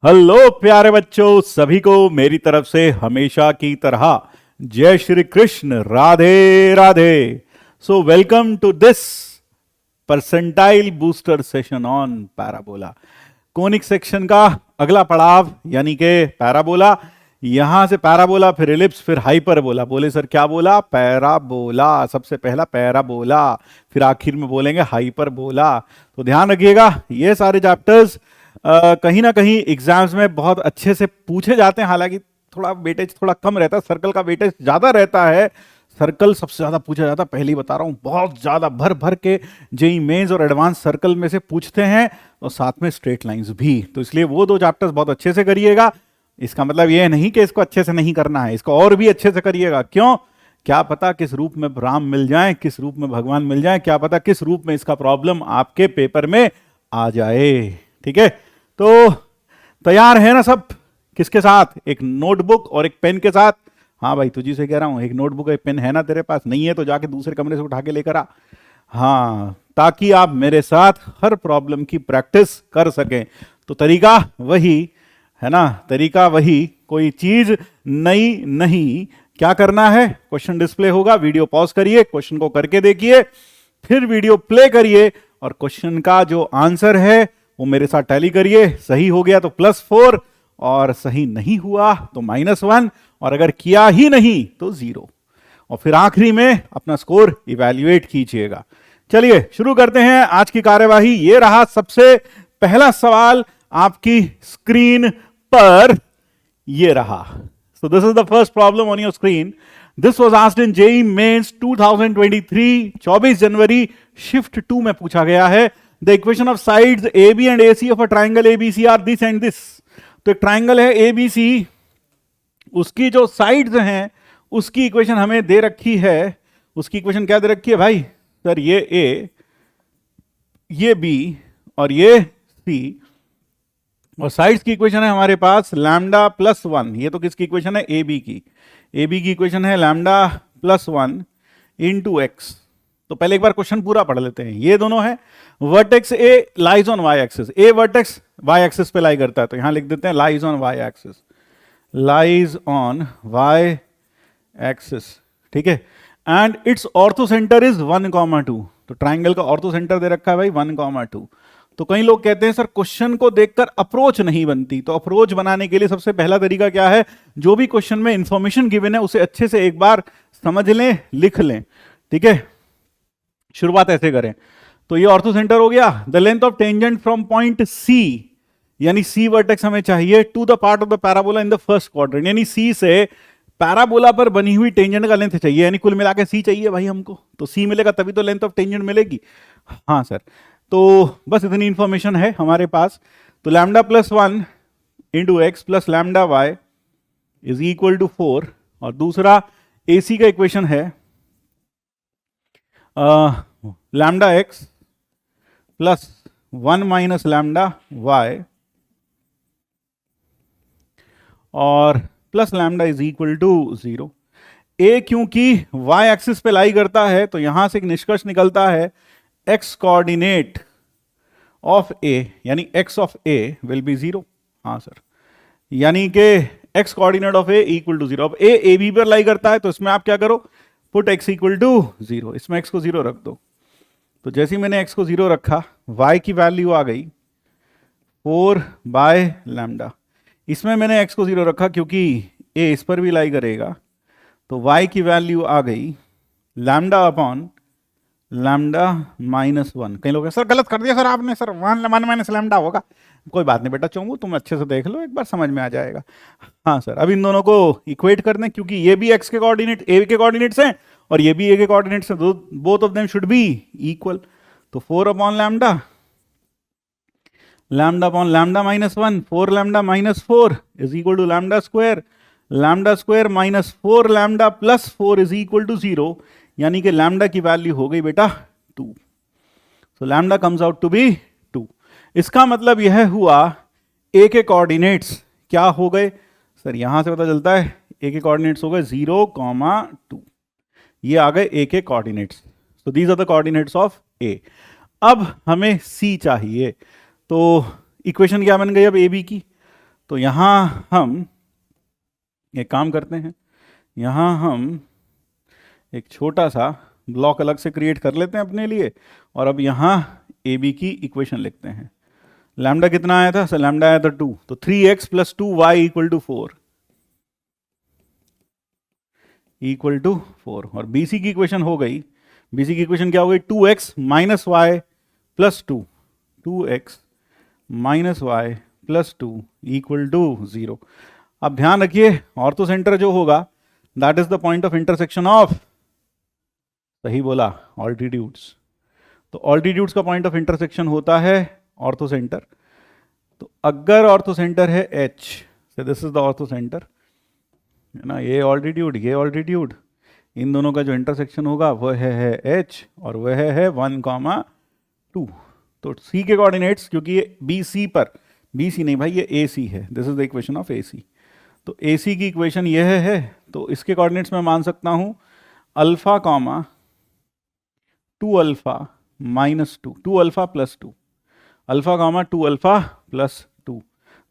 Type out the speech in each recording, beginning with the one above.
Hello प्यारे बच्चों, सभी को मेरी तरफ से हमेशा की तरह जय Shri Krishna, Radhe Radhe. So welcome to this percentile booster session on parabola. Conic section का अगला पड़ाव यानी कि पैराबोला। यहां से पैराबोला, फिर एलिप्स, फिर हाइपरबोला। बोले सर क्या बोला? पैराबोला, सबसे पहला पैराबोला, फिर आखिर में बोलेंगे हाइपरबोला। तो ध्यान रखिएगा, ये सारे चैप्टर्स कहीं ना कहीं एग्जाम्स में बहुत अच्छे से पूछे जाते हैं। हालांकि थोड़ा वेटेज थोड़ा कम रहता है, सर्कल का वेटेज ज्यादा रहता है। सर्कल सबसे ज्यादा पूछा जाता है, पहले ही बता रहा हूं, बहुत ज्यादा भर भर के जेई मेंस और एडवांस सर्कल में से पूछते हैं, और साथ में स्ट्रेट लाइंस भी। तो इसलिए वो दो चैप्टर्स बहुत अच्छे से करिएगा। इसका मतलब ये नहीं कि इसको अच्छे से नहीं करना है, इसको और भी अच्छे से करिएगा। क्यों? क्या पता किस रूप में राम मिल जाए, किस रूप में भगवान मिल जाए, क्या पता किस रूप में इसका प्रॉब्लम आपके पेपर में आ जाए। ठीक है, तो तैयार है ना सब? किसके साथ? एक नोटबुक और एक पेन के साथ। हाँ भाई, तुझी से कह रहा हूं, एक नोटबुक एक पेन है ना तेरे पास? नहीं है तो जाके दूसरे कमरे से उठा के लेकर आ। हाँ, ताकि आप मेरे साथ हर प्रॉब्लम की प्रैक्टिस कर सकें। तो तरीका वही है ना, तरीका वही, कोई चीज नई नहीं। क्या करना है? क्वेश्चन डिस्प्ले होगा, वीडियो पॉज करिए, क्वेश्चन को करके देखिए, फिर वीडियो प्ले करिए, और क्वेश्चन का जो आंसर है वो मेरे साथ टैली करिए। सही हो गया तो +4, और सही नहीं हुआ तो -1, और अगर किया ही नहीं तो 0। और फिर आखिरी में अपना स्कोर इवैल्यूएट कीजिएगा। चलिए शुरू करते हैं आज की कार्यवाही। ये रहा सबसे पहला सवाल आपकी स्क्रीन पर, ये रहा। So this is the first problem on your screen. This was asked in JEE Mains 2023, 24 January, shift 2 में पूछा गया है। The equation of sides AB and AC of a triangle ABC are this and this. तो एक triangle है ABC, उसकी जो sides हैं उसकी इक्वेशन हमें दे रखी है। उसकी इक्वेशन क्या दे रखी है भाई? सर ये A, ये B और ये C, और साइड्स की इक्वेशन है हमारे पास λ+1। ये तो किसकी इक्वेशन है? AB की। AB की इक्वेशन है λ+1 इंटू एक्स। तो पहले एक बार क्वेश्चन पूरा पढ़ लेते हैं। ये दोनों है, vertex A lies on Y axis, A vertex Y axis पे लाई करता है, तो यहां लिख देते हैं lies on Y axis, lies on Y axis. ठीक है, and it's orthocentre is 1,2। तो ट्राइंगल का ऑर्थो सेंटर दे रखा है भाई 1,2। तो कई लोग कहते हैं सर क्वेश्चन को देखकर अप्रोच नहीं बनती। तो अप्रोच बनाने के लिए सबसे पहला तरीका क्या है? जो भी क्वेश्चन में इंफॉर्मेशन गिवन है उसे अच्छे से एक बार समझ लें, लिख लें। ठीक है, शुरुआत ऐसे करें। तो ये ऑर्थो सेंटर हो गया। The length of tangent from point C, यानी सी वर्टेक्स हमें चाहिए, to the part of the parabola in the first quadrant, यानी सी से पैराबोला पर बनी हुई टेंजेंट का लेंथ चाहिए, यानी कुल मिला के सी चाहिए भाई हमको। तो सी मिलेगा तभी तो लेंथ ऑफ टेंजेंट मिलेगी। हाँ सर, तो बस इतनी इंफॉर्मेशन है हमारे पास। तो λ+1 into x plus lambda y is equal to 4, और दूसरा AC का इक्वेशन है λx plus 1 minus lambda y और plus lambda is equal to 0। ए क्योंकि y एक्सिस पे लाई करता है, तो यहां से एक निष्कर्ष निकलता है x कोऑर्डिनेट ऑफ a, यानी x of a will be 0। हाँ सर, यानी कि x coordinate of a equal to 0। अब a AB पर लाई करता है, तो इसमें आप क्या करो? पुट x इक्वल टू 0, इसमें x को 0 रख दो। तो जैसे ही मैंने x को 0 रखा, y की वैल्यू आ गई 4/λ। इसमें मैंने x को 0 रखा क्योंकि a इस पर भी लाई करेगा, तो y की वैल्यू आ गई λ/λ-1। कई लोग सर गलत कर दिया सर आपने, सर 1 - लैम्डा होगा। कोई बात नहीं बेटा चोंगू, तुम अच्छे से देख लो, एक बार समझ में आ जाएगा। हाँ सर, अब इन दोनों को इक्वेट कर दें, क्योंकि ये भी x के कोऑर्डिनेट, a के कोऑर्डिनेट्स हैं, और ये भी a के कोऑर्डिनेट्स हैं, both of them should be equal. तो 4/λ, λ/λ-1, 4λ-4 is equal to λ², λ² minus 4λ plus 4 is equal to 0, यानी कि लैम्डा की वैल्यू हो गई बेटा 2। So lambda comes out to be 2। इसका मतलब यह हुआ ए के कोऑर्डिनेट्स क्या हो गए? सर यहां से पता चलता है ए के कोऑर्डिनेट्स हो गए 0,2। ये आ गए ए के coordinates. So these are the coordinates of A. अब हमें सी चाहिए, तो इक्वेशन क्या बन गई अब ए बी की? तो यहाँ हम एक काम करते हैं, यहाँ हम एक छोटा सा ब्लॉक अलग से क्रिएट कर लेते हैं अपने लिए, और अब यहाँ ए बी की इक्वेशन लिखते हैं। लैम्डा कितना आया था सर? लैम्डा आया था 2, तो 3x plus 2y equal to 4, equal to 4। और बीसी की इक्वेशन हो गई, बीसी की इक्वेशन क्या हो गई? 2x minus Y plus 2, 2x minus Y plus 2 equal to 0। अब ध्यान रखिए, ऑर्थो सेंटर जो होगा that is the point of intersection of, सही बोला, ऑल्टीट्यूड्स। तो ऑल्टीट्यूड्स का पॉइंट ऑफ इंटरसेक्शन होता है ऑर्थो सेंटर। तो अगर ऑर्थो सेंटर है एच, से this is the ortho centre है ना, ये ऑल्टीट्यूड, ये ऑल्टीट्यूड, इन दोनों का जो इंटरसेक्शन होगा वह है एच, और वह है 1,2। तो सी के कोऑर्डिनेट्स, क्योंकि ये बी सी पर, बी सी नहीं भाई, ये ए सी है, this is the equation of A C. तो ए सी की इक्वेशन यह है, तो इसके कोऑर्डिनेट्स मैं मान सकता हूं alpha comma 2 alpha minus 2, 2 alpha plus 2, alpha comma 2 alpha plus 2,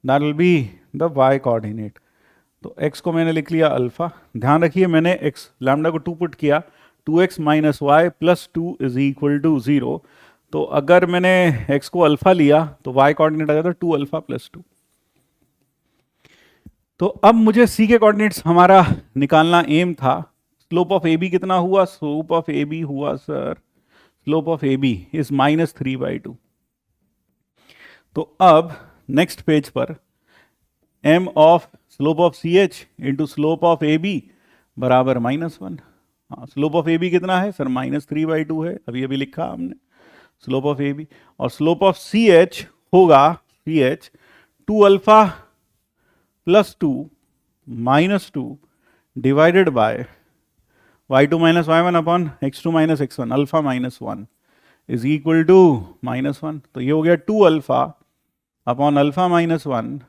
that will be the Y coordinate. तो x को मैंने लिख लिया अल्फा। ध्यान रखिए मैंने x लैम्डा को 2 पुट किया, 2x minus Y plus 2 is equal to 0। तो अगर मैंने x को अल्फा लिया तो y कोऑर्डिनेट आ जाता है 2 अल्फा प्लस 2। तो अब मुझे c के कोऑर्डिनेट्स हमारा निकालना एम था। स्लोप ऑफ ए बी कितना हुआ? स्लोप ऑफ ए बी हुआ sir, slope of A B is -3/2। तो अब नेक्स्ट पेज पर m of slope of C H into slope of A B बराबर -1। हाँ, स्लोप ऑफ ए बी कितना है सर? -3/2 है, अभी अभी लिखा हमने स्लोप ऑफ ए बी। और स्लोप ऑफ सी एच होगा, C H 2 alpha plus 2 minus 2 divided by y2 minus y1 upon x2 minus x1, alpha minus 1 is equal to -1। तो ये हो गया 2 alpha upon alpha minus 1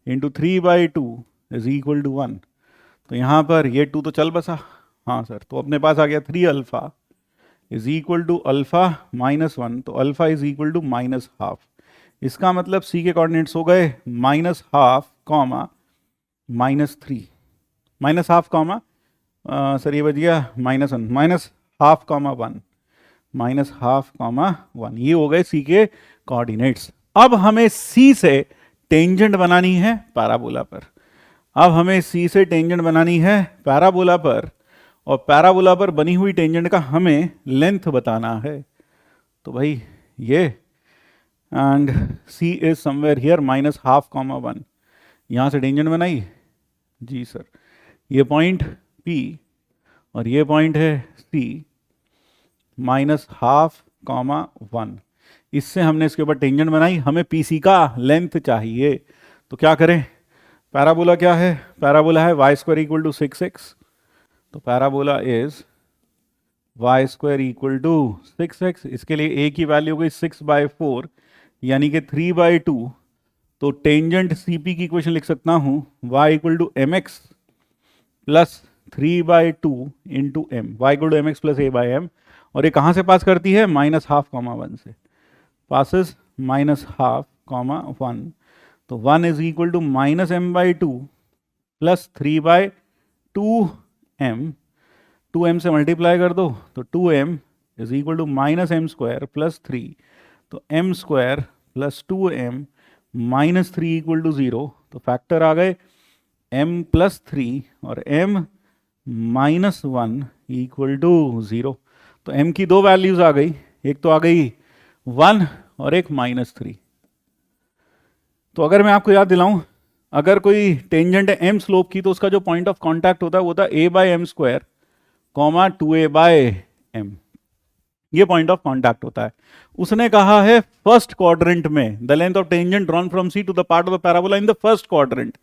into 3/2 is equal to 1। तो यहाँ पर ये 2 तो चल बसा, हाँ सर, तो अपने पास आ गया 3 alpha is equal to alpha minus 1, तो अल्फा इज इक्वल टू -1/2। इसका मतलब सी के कोऑर्डिनेट्स हो गए -1/2 कॉमा -3, -1/2 कॉमा सर ये बच गया -1, -1/2 कॉमा 1, -1/2 कॉमा 1, ये हो गए सी के कोऑर्डिनेट्स। अब हमें सी से टेंजेंट बनानी है पैराबोला पर, अब हमें सी से टेंजेंट बनानी है पैराबोला पर, और पैराबोला पर बनी हुई टेंजेंट का हमें लेंथ बताना है। तो भाई ये, and C is somewhere here -1/2 comma 1, यहाँ से टेंजेंट बनाई जी सर, ये पॉइंट P और ये पॉइंट है C, -1/2 कॉमा 1, इससे हमने इसके ऊपर टेंजेंट बनाई। हमें PC का लेंथ चाहिए, तो क्या करें? पैराबोला क्या है? पैराबोला है y² इक्वल टू 6x, तो parabola is y² equal to 6x। इसके लिए a की वैल्यू हो गई 6/4 यानी कि 3/2। तो टेंजेंट CP की इक्वेशन लिख सकता हूं y equal to mx plus 3/2 into M, Y equal to mx plus a/m। और ये कहाँ से पास करती है? -1/2 कॉमा 1 से, पासेस -1/2 कॉमा 1। तो 1 is equal to -m/2 plus 3/2m, 2m से मल्टीप्लाई कर दो तो 2m is equal to -m² plus 3, तो m² plus 2m minus 3 equal to 0। तो फैक्टर आ गए m प्लस 3 और m -1 इक्वल टू 0। तो m की दो वैल्यूज आ गई, एक तो आ गई 1 और एक -3। तो अगर मैं आपको याद दिलाऊं, अगर कोई टेंजेंट है m स्लोप की, तो उसका जो पॉइंट ऑफ कांटेक्ट होता है वो होता है a/m² कॉमा 2a/m, ये पॉइंट ऑफ कांटेक्ट होता है। उसने कहा है फर्स्ट क्वाड्रेंट में the length of tangent drawn from C to the part of the parabola in the first quadrant,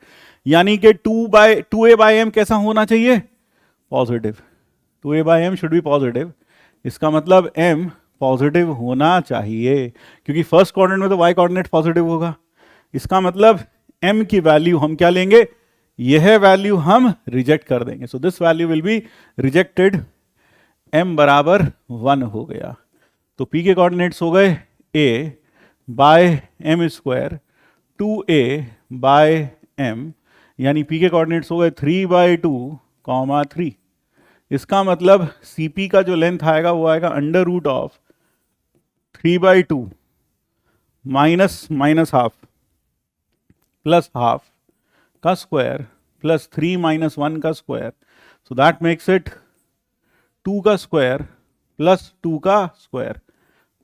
यानी कि 2a/m कैसा होना चाहिए? Positive, 2a/m should be positive. इसका मतलब m पॉजिटिव होना चाहिए, क्योंकि फर्स्ट क्वाड्रेंट में तो y कोऑर्डिनेट पॉजिटिव होगा। इसका मतलब m की वैल्यू हम क्या लेंगे? यह वैल्यू हम रिजेक्ट कर देंगे। So this value will be rejected, m बराबर 1 हो गया। तो p के कोऑर्डिनेट्स हो गए a/m² 2a बाय एम, यानी पी के कोऑर्डिनेट्स हो गए 3/2 कॉमा 3। इसका मतलब सी पी का जो लेंथ आएगा वो आएगा under root of 3/2 minus minus half plus half का स्क्वायर प्लस 3 माइनस 1 का square, so that makes it 2 का स्क्वायर प्लस 2 का square,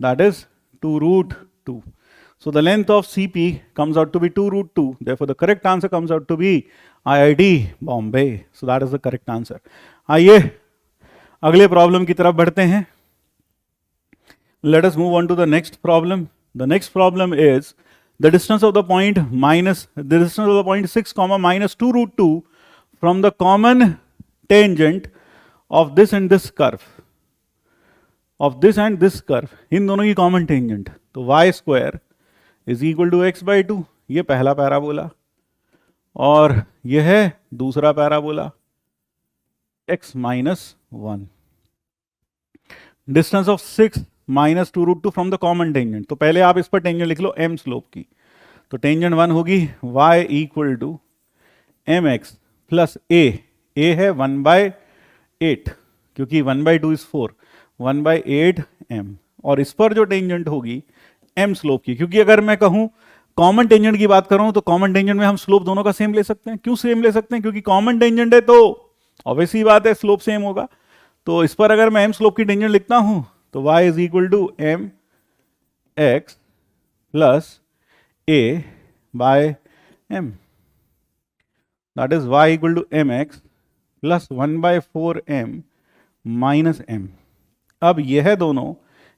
that is 2 root 2. So the length of CP comes out to be 2 root 2. Therefore the correct answer comes out to be IIT Bombay. So that is the correct answer. आइए अगले problem की तरफ बढ़ते हैं. Let us move on to the next problem. The next problem is the distance of the point minus the distance of the point 6 comma minus 2 root 2 from the common tangent of this and this curve. Of this and this curve, इन दोनों की common tangent, तो y square is equal to x by two, ये पहला parabola, और यह है दूसरा parabola x minus 1। Distance of 6 minus 2 root 2 from the common tangent, तो पहले आप इस पर टेंजेंट लिख लो एम स्लोप की, तो टेंजेंट 1 होगी y equal to M x plus a है 1/8, क्योंकि 1/2 इज 4, 1/8 m, और इस पर जो टेंजेंट होगी m स्लोप की, क्योंकि अगर मैं कहूं कॉमन टेंजेंट की बात कर रहा हूं तो कॉमन टेंजेंट में हम स्लोप दोनों का सेम ले सकते हैं। क्यों सेम ले सकते हैं? क्योंकि कॉमन टेंजेंट है तो ऑब्वियस ही बात है स्लोप सेम होगा। तो इस पर अगर मैं m स्लोप की टेंजेंट लिखता हूं तो y is equal to M x plus A by M, that is y equal to M x plus 1/4 m minus m। अब यह दोनों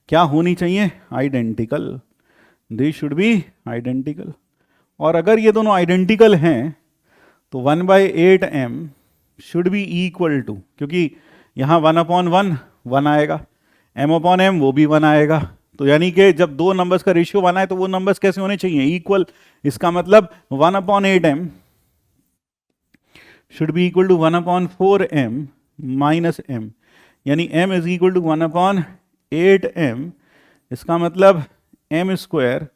क्या होनी चाहिए? Identical, they should be identical, और अगर ये दोनों आइडेंटिकल हैं तो 1/8 m should be equal to, क्योंकि यहाँ 1/1 1 आएगा, m/m वो भी 1 आएगा, तो यानी कि जब दो नंबर्स का रेशियो 1 आए तो वो नंबर्स कैसे होने चाहिए? इक्वल। इसका मतलब 1/8 m should be equal to 1/4 m minus m, यानी m is equal to 1/8 m। इसका मतलब m square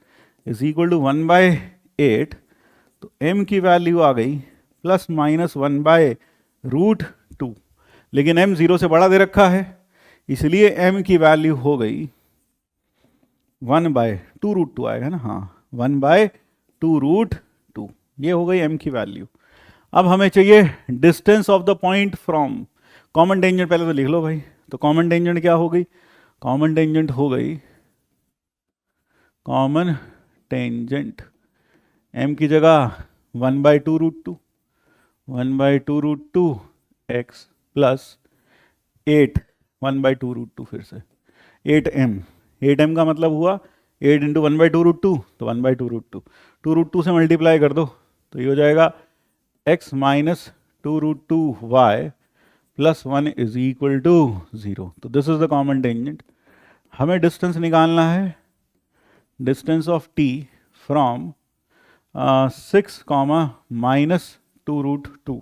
is equal to 1/8, तो m की वैल्यू आ गई प्लस माइनस 1/√2, लेकिन m 0 से बड़ा दे रखा है, इसलिए m की वैल्यू हो गई 1/2√2 आएगा ना, हाँ 1/2√2, ये हो गई m की वैल्यू। अब हमें चाहिए distance of the point from common tangent, पहले तो लिख लो भाई, तो कॉमन टेंजेंट क्या हो गई? कॉमन टेंजेंट हो गई, कॉमन टेंजेंट m की जगह 1/2√2, 1/2√2 x प्लस 8, 1/2√2 फिर से 8m, 8m का मतलब हुआ 8 इंटू 1/2√2, तो 1/2√2, 2√2 से मल्टीप्लाई कर दो तो ये हो जाएगा x minus 2√2y plus 1 is equal to 0। तो this is the common tangent. हमें डिस्टेंस निकालना है, distance of t from 6 minus 2√2,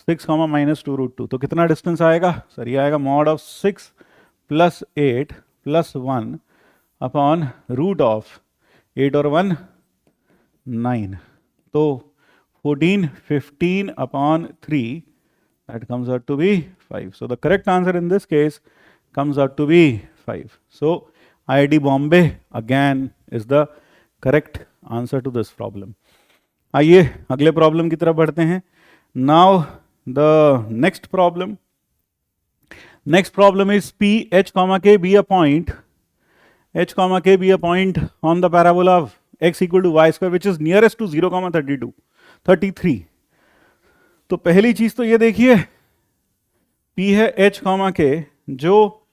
6 minus 2√2, तो कितना डिस्टेंस आएगा सर? ये आएगा mod of 6 plus 8 plus 1 upon root of 8 और 1 9, तो 14, 15 upon 3, that comes out to be 5. So the correct answer in this case comes out to be 5. So IIT Bombay again is the correct answer to this problem. आइए अगले problem की तरफ बढ़ते हैं. Now the next problem is P h comma k be a point, h comma k be a point on the parabola of x equal to y square which is nearest to 0 comma 33. तो पहली चीज तो ये देखिए P है h comma के जो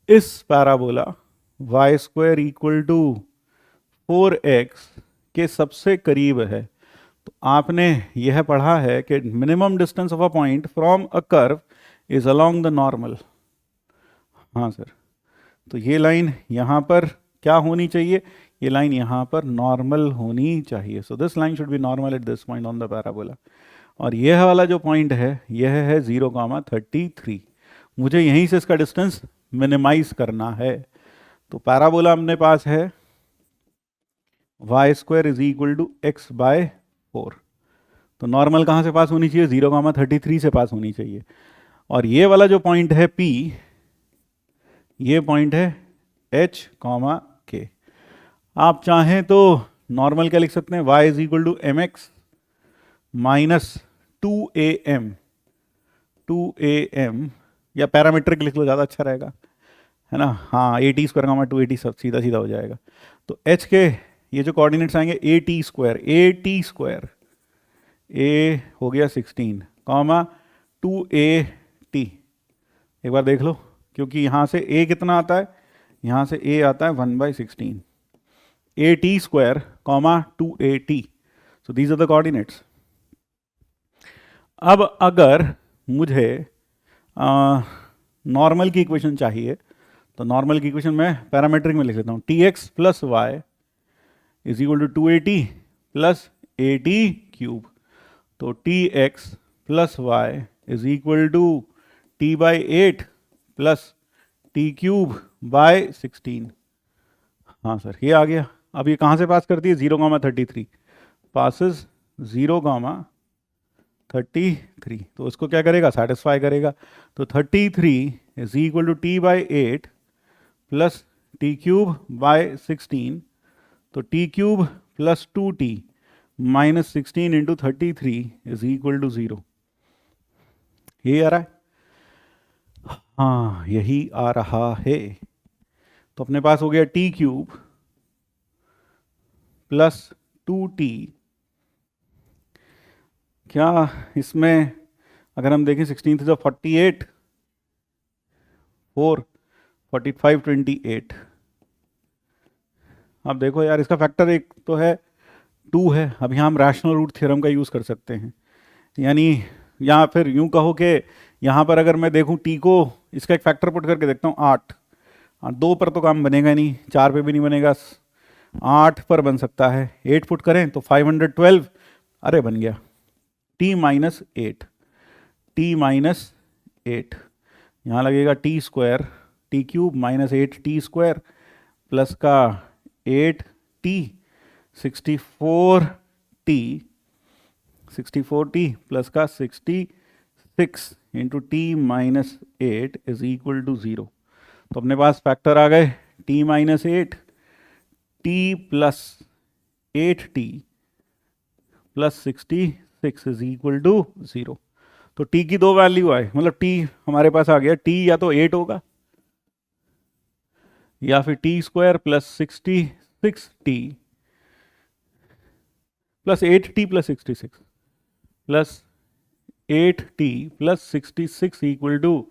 इस parabola y square equal to 4x के सबसे करीब है। तो आपने यह पढ़ा है कि minimum distance of a point from a curve is along the normal. हाँ सर, तो ये लाइन यहाँ पर क्या होनी चाहिए? ये लाइन यहाँ पर नॉर्मल होनी चाहिए। So this line should be normal at this point on the parabola. और यह वाला जो पॉइंट है यह है 0,33। मुझे यहीं से इसका डिस्टेंस मिनिमाइज करना है। तो पैराबोला अपने पास है y square is equal to x by 4। तो नॉर्मल कहाँ से पास होनी चाहिए, 0,33 से पास होनी चाहिए। और ये वाला जो पॉइंट है P, ये पॉइंट है H, K। आप चाहें तो नॉर्मल क्या लिख सकते हैं, y is equal to M X minus 2am, या पैरामीट्रिक लिख लो, ज़्यादा अच्छा रहेगा, है ना। हाँ, AT स्क्वायर कामा 2AT, सब सीधा सीधा हो जाएगा। तो H के ये जो कोऑर्डिनेट्स आएंगे AT स्क्वायर, A हो गया 16 कॉमा 2AT। एक बार देख लो, क्योंकि यहाँ से A कितना आता है, यहाँ से A आता है 1/16, AT square comma 2AT। So these are the coordinates. अब अगर मुझे नॉर्मल की इक्वेशन चाहिए, तो नॉर्मल की इक्वेशन मैं पैरामीट्रिक में लिख लेता हूँ, tx plus Y is equal to 2AT plus AT cube. तो tx plus Y is equal to t/8 plus t cube by 16। हाँ सर, ये आ गया। अब ये कहाँ से पास करती है, 0,33 पासिस 0,33। तो उसको क्या करेगा, सेटिस्फाई करेगा। तो 33 is equal to t/8 plus T cube by 16। तो T cube plus 2t minus 16 into 33 is equal to 0। यही आ रहा है, हाँ यही आ रहा है। तो अपने पास हो गया टी क्यूब प्लस 2t। क्या इसमें अगर हम देखें 16 से 48, 4 45 28। अब देखो यार, इसका फैक्टर एक तो है 2 है। अब यहाँ हम रैशनल रूट थ्योरम का यूज़ कर सकते हैं, यानी या फिर यूँ कहो कि यहाँ पर अगर मैं देखूँ टी को, इसका एक फैक्टर पुट करके देखता हूँ 8। 2 पर तो काम बनेगा नहीं, 4 पे भी नहीं बनेगा, 8 पर बन सकता है। 8 पुट करें तो 512, अरे बन गया t-8, t-8। यहाँ लगेगा T square, T cube minus 8t square plus का 8t 64t प्लस का 66 into t-8 is equal to 0। तो अपने पास फैक्टर आ गए t-8, t plus 8t plus 66 is equal to 0। तो t की 2 वैल्यू आए, मतलब t हमारे पास आ गया, t या तो 8 होगा या फिर T square plus 66t plus 8t plus 66 plus 8t plus 66 equal to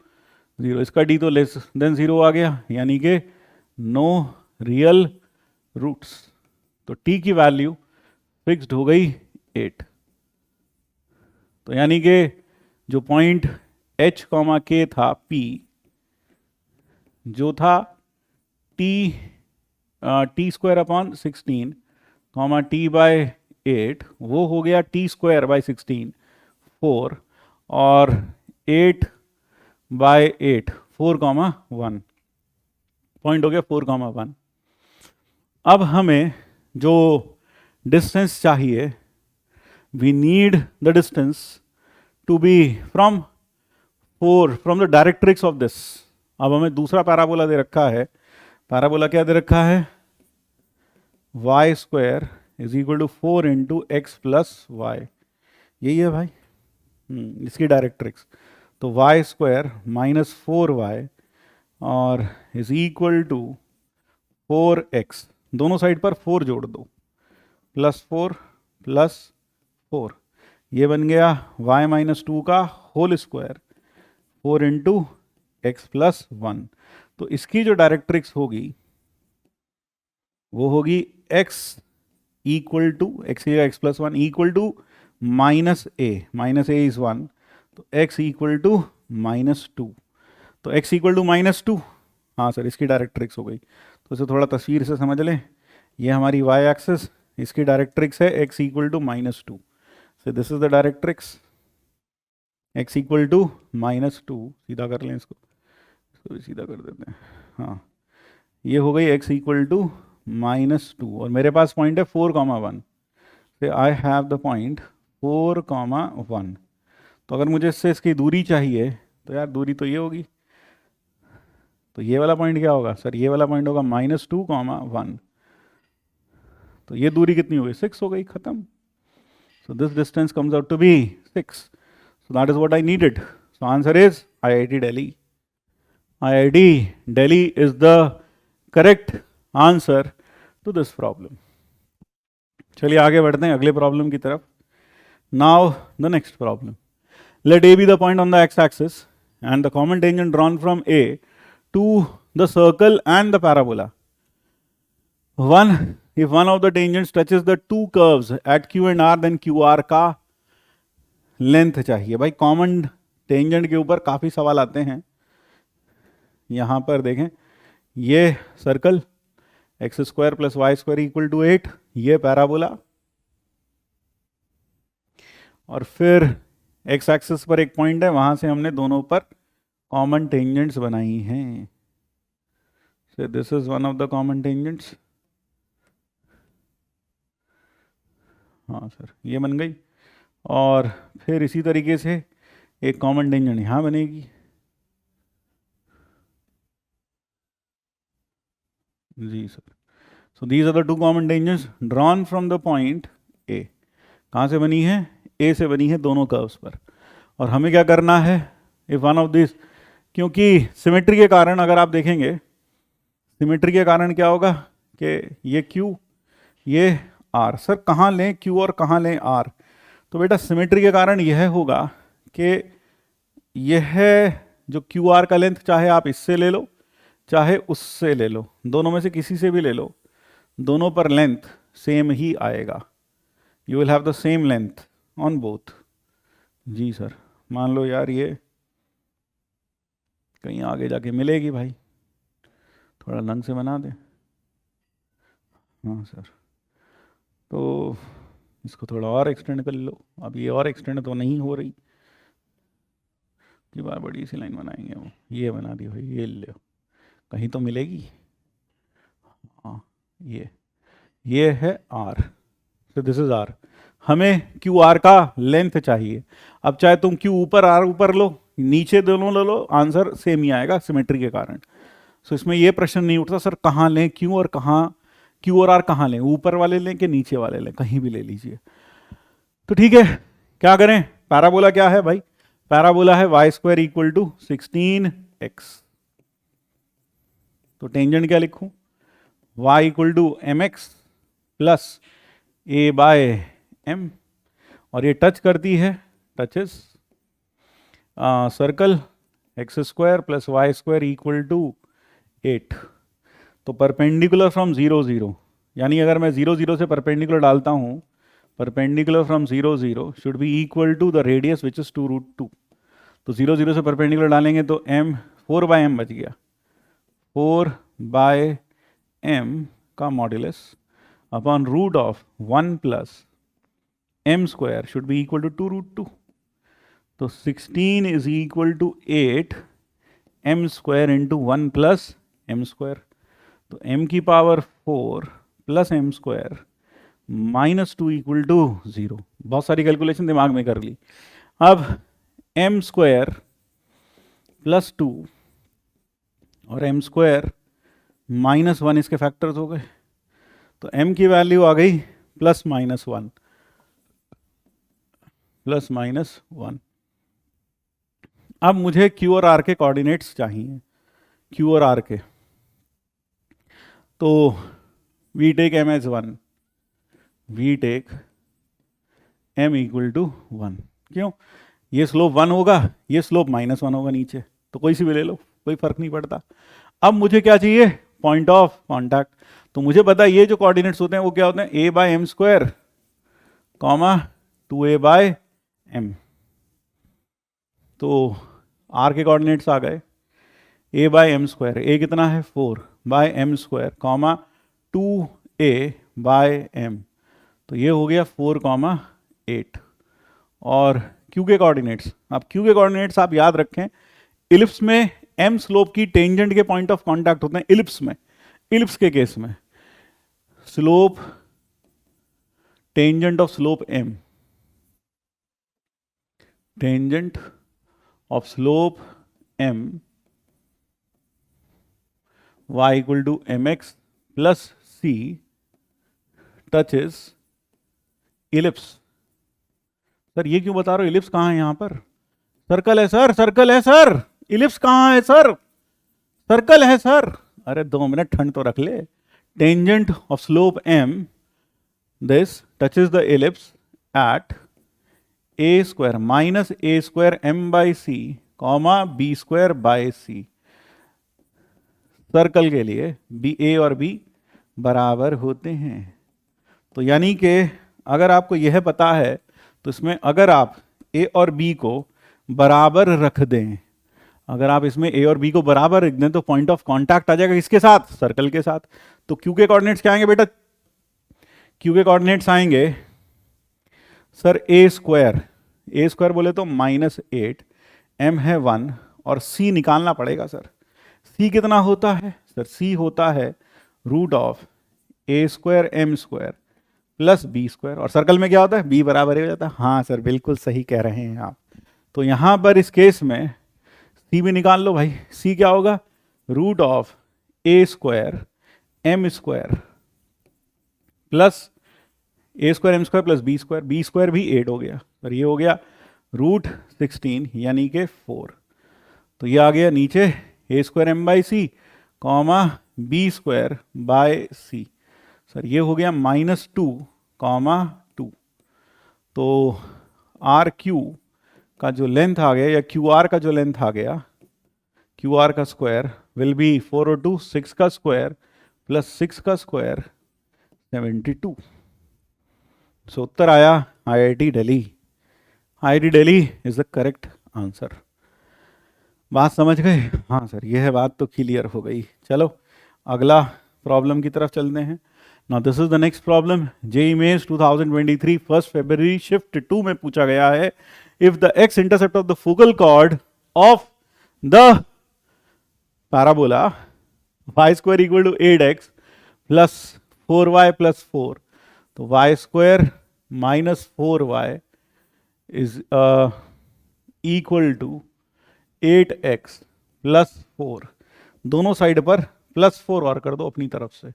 0। इसका d तो लेस देन 0 आ गया, यानी कि नो रियल रूट्स। तो t की वैल्यू फिक्स्ड हो गई 8। तो यानी कि जो पॉइंट h, k था P, जो था T square upon 16 comma t/8, वो हो गया टी स्क्वायर बाई 16 4, और 8/8 4,1 पॉइंट हो गया 4,1। अब हमें जो डिस्टेंस चाहिए, we need the distance to be from the directrix of this. अब हमें दूसरा पैराबोला दे रखा है। पैराबोला क्या दे रखा है, y square is equal to 4 into x plus Y. यही है भाई, इसकी डायरेक्ट्रिक्स। तो y स्क्वायर माइनस 4y और इज इक्वल टू 4x, दोनों साइड पर 4 जोड़ दो, प्लस 4, ये बन गया y माइनस 2 का whole square 4 into x plus 1। तो इसकी जो डायरेक्ट्रिक्स होगी वो होगी x equal to X plus 1 equal to minus A is 1, तो x इक्वल टू -2। तो x इक्वल टू -2, हाँ सर, इसकी डायरेक्ट्रिक्स हो गई। तो इसे थोड़ा तस्वीर से समझ लें, ये हमारी y एक्सिस, इसकी डायरेक्ट्रिक्स है x equal to -2। So this is the directrix, x equal to -2। सीधा कर लें इसको भी सीधा कर देते हैं। हाँ, ये हो गई x इक्वल टू -2, और मेरे पास पॉइंट है 4,1। से आई हैव द पॉइंट 4,1। तो अगर मुझे इससे इसकी दूरी चाहिए तो यार दूरी तो ये होगी, तो ये वाला पॉइंट क्या होगा सर, ये वाला पॉइंट होगा -2,1। तो ये दूरी कितनी हो गई, 6 हो गई, खत्म। So this distance comes out to be 6। So that is what I needed. So answer is IIT Delhi. IIT Delhi is the correct answer to this problem. चलिए आगे बढ़ते हैं अगले प्रॉब्लम की तरफ। Now the next problem. Let A be the point on the x-axis and the common tangent drawn from A to the circle and the parabola. If one of the tangents touches the two curves at Q and R, then QR का length चाहिए। भाई common tangent के ऊपर काफ़ी सवाल आते हैं। यहाँ पर देखें, ये सर्कल x² + y² = 8, ये पैराबोला, और फिर एक्स एक्सिस पर एक पॉइंट है, वहां से हमने दोनों पर कॉमन टेंजेंट्स बनाई हैं। सो this is one of the common tangents. हाँ सर, ये बन गई। और फिर इसी तरीके से एक कॉमन टेंजेंट यहाँ बनेगी। जी sir. So these are the two common tangents drawn from the point A. कहाँ से बनी है, ए से बनी है, दोनों कर्व्स पर। और हमें क्या करना है, इफ वन ऑफ दिस, क्योंकि सिमेट्री के कारण अगर आप देखेंगे, सिमेट्री के कारण क्या होगा कि ये Q, ये R। सर कहाँ लें Q और कहाँ लें R? तो बेटा सिमेट्री के कारण यह होगा कि यह जो QR का लेंथ, चाहे आप इससे ले लो चाहे उससे ले लो, दोनों में से किसी से भी ले लो, दोनों पर लेंथ सेम ही आएगा। You will have the same length on both. जी सर, मान लो यार ये कहीं आगे जाके मिलेगी भाई, थोड़ा ढंग से बना दे। हाँ सर, तो इसको थोड़ा और एक्सटेंड कर लो। अब ये और एक्सटेंड तो नहीं हो रही, कि बार बड़ी सी लाइन बनाएंगे, वो ये बना दी भाई, ये ले, कहीं तो मिलेगी। हाँ, ये है R। तो दिस इज R। हमें QR का लेंथ चाहिए। अब चाहे तुम Q ऊपर R ऊपर लो, नीचे दोनों ले लो, आंसर सेम ही आएगा सिमेट्री के कारण। सो इसमें ये प्रश्न नहीं उठता सर कहाँ लें Q और Q और R कहाँ लें, ऊपर वाले लें कि नीचे वाले लें, कहीं भी ले लीजिए। तो ठीक है, क्या करें, पैराबोला क्या है भाई, पैराबोला है y² = 16x। तो टेंजेंट क्या लिखूं, y = mx + a/m, और ये टच करती है, टचेस सर्कल x² + y² = 8। तो परपेंडिकुलर फ्रॉम 0, 0, यानी अगर मैं 0, 0 से परपेंडिकुलर डालता हूँ, perpendicular from 0, 0 should be equal to the radius which is 2√2। तो 0, 0 से परपेंडिकुलर डालेंगे तो m 4/m बच गया, 4/m का modulus upon √1 + m² should be equal to 2√2। तो 16 is equal to 8 m² × 1 + m²। तो m की पावर 4 + m² -2 = 0। बहुत सारी कैलकुलेशन दिमाग में कर ली। अब m² + 2 और m² -1 इसके फैक्टर्स हो गए, तो m की वैल्यू आ गई +-1, +-1। अब मुझे Q और R के कोऑर्डिनेट्स चाहिए, Q और R के। तो we take m as 1, we take m = 1। क्यों, ये स्लोप 1 होगा, ये स्लोप -1 होगा नीचे, तो कोई सी भी ले लो, कोई फर्क नहीं पड़ता। अब मुझे क्या चाहिए, पॉइंट ऑफ कॉन्टैक्ट। तो मुझे पता है ये जो कोऑर्डिनेट्स होते हैं वो क्या होते हैं, a/m², 2a/m। तो R के कोऑर्डिनेट्स आ गए, a/m², a कितना है 4/m², 2a/m, तो ये हो गया 4,8। और Q के कोऑर्डिनेट्स, अब Q के कोऑर्डिनेट्स आप याद रखें, इलिप्स में m स्लोप की टेंजेंट के पॉइंट ऑफ कांटेक्ट होते हैं इलिप्स में। इलिप्स के केस में slope tangent of slope m, tangent of slope m y equal to mx प्लस c टचेस इलिप्स। सर ये क्यों बता रहे हो, इलिप्स कहाँ है यहाँ पर? सर्कल है सर, सर्कल है सर, इलिप्स कहाँ है सर? सर्कल है सर। अरे 2 मिनट ठंड तो रख ले। Tangent of slope m, this touches the ellipse at a square minus a square m by C comma b square by C. Circle के लिए बी ए और बी बराबर होते हैं। तो यानी कि अगर आपको यह पता है तो इसमें अगर आप ए और बी को बराबर रख दें, अगर आप इसमें ए और बी को बराबर रख दें तो पॉइंट ऑफ कांटेक्ट आ जाएगा किसके साथ? सर्कल के साथ। तो क्यू के कोऑर्डिनेट्स क्या आएंगे बेटा? क्यू के कोऑर्डिनेट्स आएंगे सर ए स्क्वायर बोले तो -8, m है 1 और c निकालना पड़ेगा सर। c कितना होता है सर? c होता है root of a square m square plus b square, और सर्कल में क्या होता है? b बराबर हो जाता है। हाँ सर बिल्कुल सही कह रहे हैं आप। तो यहां पर इस केस में c भी निकाल लो भाई। c क्या होगा? Root of a square m square plus a square m square plus b square भी 8 हो गया सर। ये हो गया रूट 16 यानी कि 4। तो ये आ गया नीचे a square m by C comma b square by C. Sir ये हो गया -2 कॉमा 2। तो आर क्यू का जो लेंथ आ गया या क्यू आर का जो लेंथ आ गया, क्यू आर का स्क्वायर विल बी 4 और 2 6 का स्क्वायर प्लस 6 का स्क्वायर 72। सो उत्तर आया IIT Delhi. IIT Delhi is the correct answer. बात समझ गए? हाँ सर यह बात तो क्लियर हो गई। चलो अगला प्रॉब्लम की तरफ चलते हैं। Now this is the next problem. JEE Mains 2023 1 फरवरी शिफ्ट 2 में पूछा गया है, if the X intercept of the focal chord of the parabola y square equal to 8x plus 4y plus 4, तो y square minus 4y is equal to 8x plus 4। दोनों side पर plus 4 और कर दो अपनी तरफ से,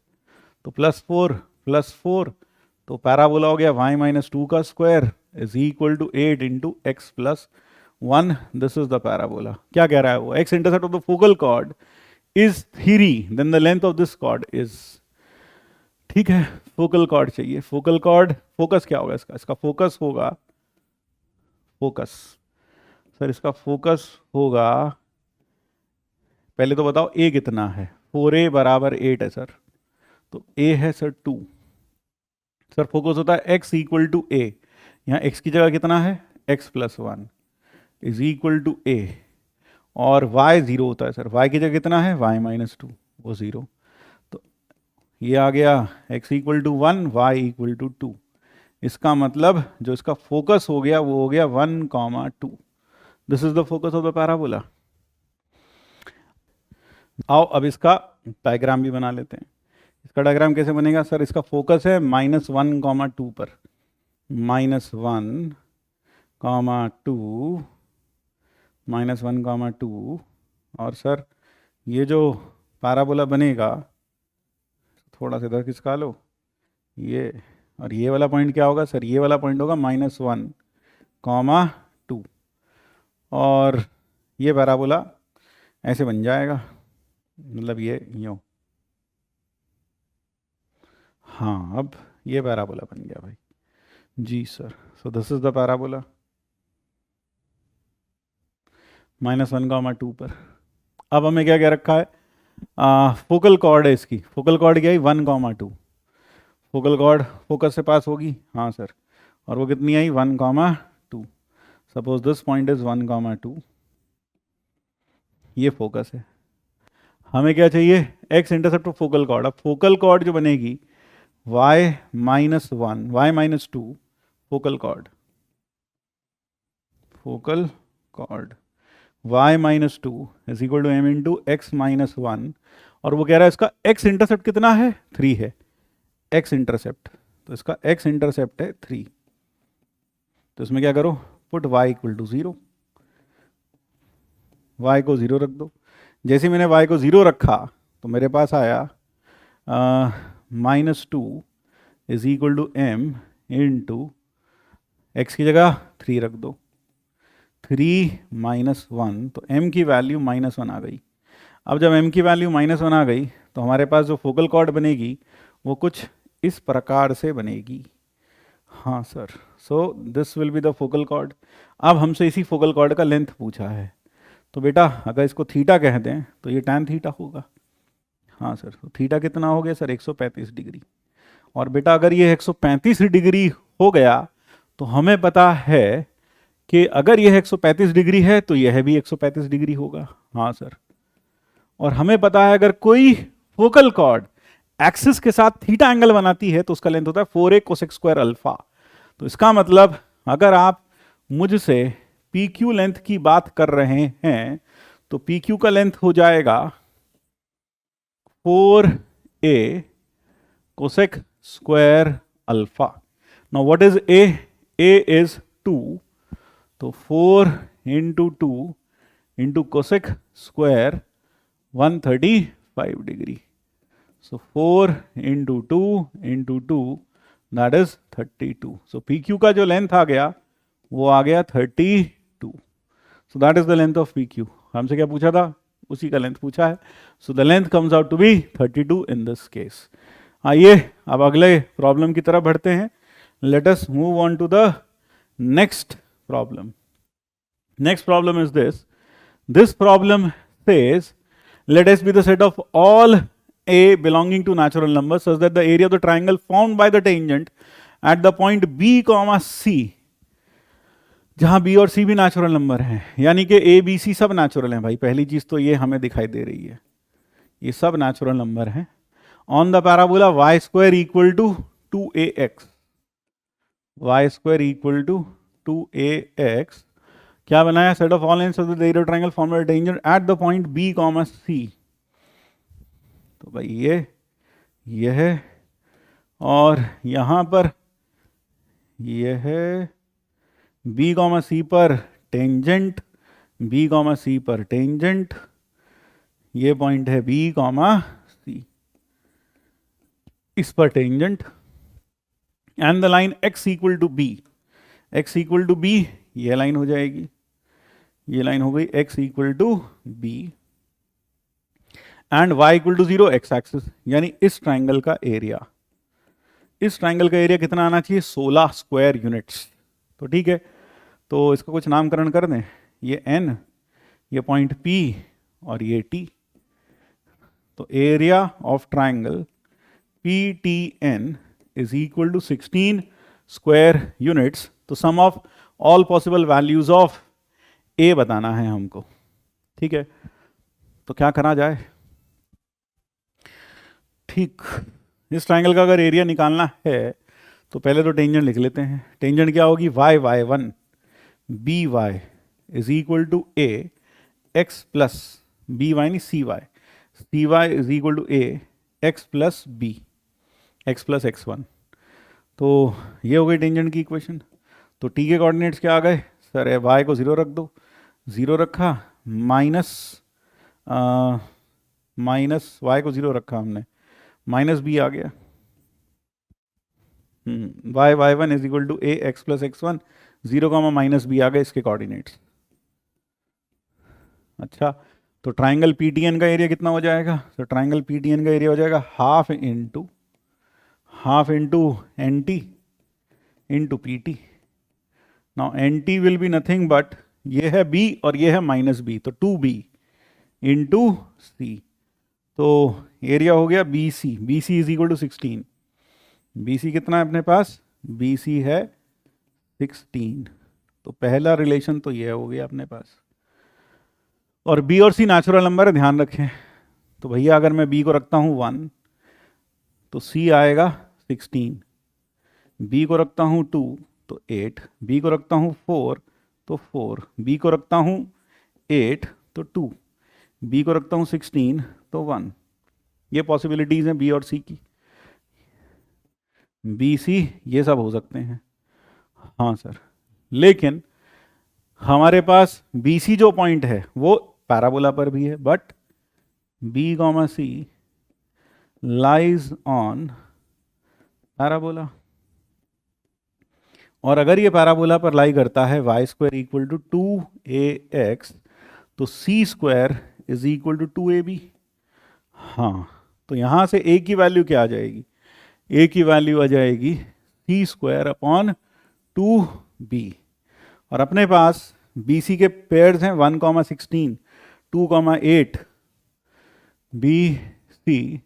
तो प्लस 4 प्लस 4, तो पैराबोला हो गया y माइनस 2 का square is equal to 8 into x plus 1। This is the parabola. क्या कह रहा है वो? X intercept of the focal chord is 3, then the length of this chord is, ठीक है फोकल कॉर्ड चाहिए। फोकल कॉर्ड फोकस क्या होगा इसका? इसका फोकस होगा, फोकस सर इसका फोकस होगा, पहले तो बताओ a कितना है? 4a बराबर 8 है सर, तो a है सर 2। सर फोकस होता है x इक्वल टू a, यहाँ x की जगह कितना है? x plus 1 is equal to a, और y 0 होता है सर, y की जगह कितना है? y माइनस 2, वो 0। तो ये आ गया x equal to 1, y equal to 2। इसका मतलब जो इसका फोकस हो गया वो हो गया 1,2। This is the focus of the parabola. आओ अब इसका डायग्राम भी बना लेते हैं। इसका डायग्राम कैसे बनेगा सर? इसका फोकस है -1,2 पर, -1,2 -1,2, और सर ये जो पैराबोला बनेगा थोड़ा सा इधर खिसका लो, ये और ये वाला पॉइंट क्या होगा सर? ये वाला पॉइंट होगा -1,2, और ये पैराबोला ऐसे बन जाएगा, मतलब ये यूँ। हाँ अब ये पैराबोला बन गया भाई जी sir. So this is the parabola -1,2 पर। अब हमें क्या क्या रखा है? फोकल कॉर्ड है इसकी, फोकल कॉर्ड क्या है? 1,2। फोकल कॉर्ड फोकस से पास होगी, हाँ सर, और वो कितनी आई? 1,2। सपोज दिस पॉइंट इज 1,2, ये फोकस है। हमें क्या चाहिए? X intercept of focal chord. अब फोकल कॉर्ड जो बनेगी y minus 1, y minus 2, focal chord, focal chord y minus 2 is equal to m into x minus 1, और वो कह रहा है इसका x इंटरसेप्ट कितना है? 3 है x इंटरसेप्ट, तो इसका x इंटरसेप्ट है 3। तो इसमें क्या करो, put y equal to 0, y को 0 रख दो। जैसे मैंने y को 0 रखा तो मेरे पास आया -2 is equal to m into x की जगह 3 रख दो, 3 माइनस 1, तो m की वैल्यू -1 आ गई। अब जब m की वैल्यू -1 आ गई तो हमारे पास जो फोकल कॉर्ड बनेगी वो कुछ इस प्रकार से बनेगी। हाँ sir, so this will be the focal chord. अब हमसे इसी फोकल कॉर्ड का लेंथ पूछा है, तो बेटा अगर इसको थीटा कह दें तो ये tan थीटा होगा। हाँ सर, तो थीटा कितना हो गया सर, 135 डिग्री। और बेटा अगर ये 135 डिग्री हो गया तो हमें पता है कि अगर यह 135 डिग्री है तो यह भी 135 डिग्री होगा। हाँ सर, और हमें पता है अगर कोई फोकल कॉर्ड एक्सिस के साथ थीटा एंगल बनाती है तो उसका लेंथ होता है 4a कोसेक स्क्वायर अल्फा। तो इसका मतलब अगर आप मुझसे PQ लेंथ की बात कर रहे हैं तो PQ का लेंथ हो जाएगा 4a cosec square alpha. Now what is a? a is 2, तो 4 into 2 into cosec square 135 degree. So 4 into 2 into 2 that is 32. So PQ का जो लेंथ आ गया वो आ गया 32. So that is the length of PQ. हमसे क्या पूछा था, उसी का लेंथ पूछा है। So the length comes out to be 32 in this case. आइए अब अगले प्रॉब्लम की तरफ बढ़ते हैं। Let us move on to the next problem. Next problem is this. This problem says let S be the set of all A belonging to natural numbers such that the area of the triangle formed by the tangent at the point B, C, जहां B और C भी natural number हैं, यानी कि A, B, C सब natural हैं भाई। पहली चीज तो ये हमें दिखाई दे रही है, ये सब नेचुरल नंबर हैं। On the parabola y square equal to 2ax, y square equal to 2ax क्या बनाया, set of all lengths of the area triangle formed by tangent at the point B, C। तो भाई ये है, और यहां पर ये है B, C पर टेंजेंट, B, C पर टेंजेंट, ये पॉइंट है B, C, इस पर tangent, and the line x equal to B, x equal to B, ये लाइन हो जाएगी, ये लाइन हो गई x equal to B, and y equal to 0 x axis, यानी इस ट्राइंगल का एरिया, इस ट्राइंगल का एरिया कितना आना चाहिए, 16 स्क्वायर यूनिट्स। तो ठीक है, तो इसका कुछ नामकरण कर दें, ये n, ये पॉइंट P और ये T। तो area of triangle PTN is equal to 16 square units. तो sum of all possible values of A बताना है हमको, ठीक है। तो क्या करा जाए, ठीक, इस ट्राइंगल का अगर एरिया निकालना है तो पहले तो टेंजेंट लिख लेते हैं। टेंजेंट क्या होगी, y1 by is equal to a x plus by नहीं cy is equal to a x plus b, x plus x1। तो ये हो गई टेंजेंट की इक्वेशन। तो t के कोऑर्डिनेट्स क्या आ गए सर, y को 0 रख दो, 0 रखा, माइनस y को 0 रखा हमने, माइनस b आ गया, y1 is equal to a x plus x1, 0 का माइनस b आ गए इसके कोऑर्डिनेट्स। अच्छा, तो ट्राइंगल PTN का एरिया कितना हो जाएगा, तो ट्राइंगल PTN का एरिया हो जाएगा half into NT into PT। Now NT will be nothing but ये है B और ये है माइनस B, तो 2B इंटू C। तो एरिया हो गया BC, BC is equal to 16, BC कितना है अपने पास, BC है 16। तो पहला रिलेशन तो ये हो गया अपने पास, और B और C नेचुरल नंबर है, ध्यान रखें। तो भैया अगर मैं B को रखता हूँ 1 तो C आएगा 16, B को रखता हूँ 2 तो 8, B को रखता हूँ 4 तो 4, B को रखता हूँ 8 तो 2, B को रखता हूँ 16 तो 1। ये पॉसिबिलिटीज हैं B और C की। बी सी ये सब हो सकते हैं, हाँ सर, लेकिन हमारे पास बी सी जो पॉइंट है वो पैराबोला पर भी है, but B comma C lies on parabola. और अगर ये पैराबोला पर लाई करता है Y square equal to 2ax, तो c square is equal to 2ab। हाँ, तो यहाँ से a की वैल्यू क्या आ जाएगी? a की वैल्यू आ जाएगी सी स्क्वायर अपॉन 2b। और अपने पास बी सी के पेयर्स हैं 1,16, 2,8, बी सी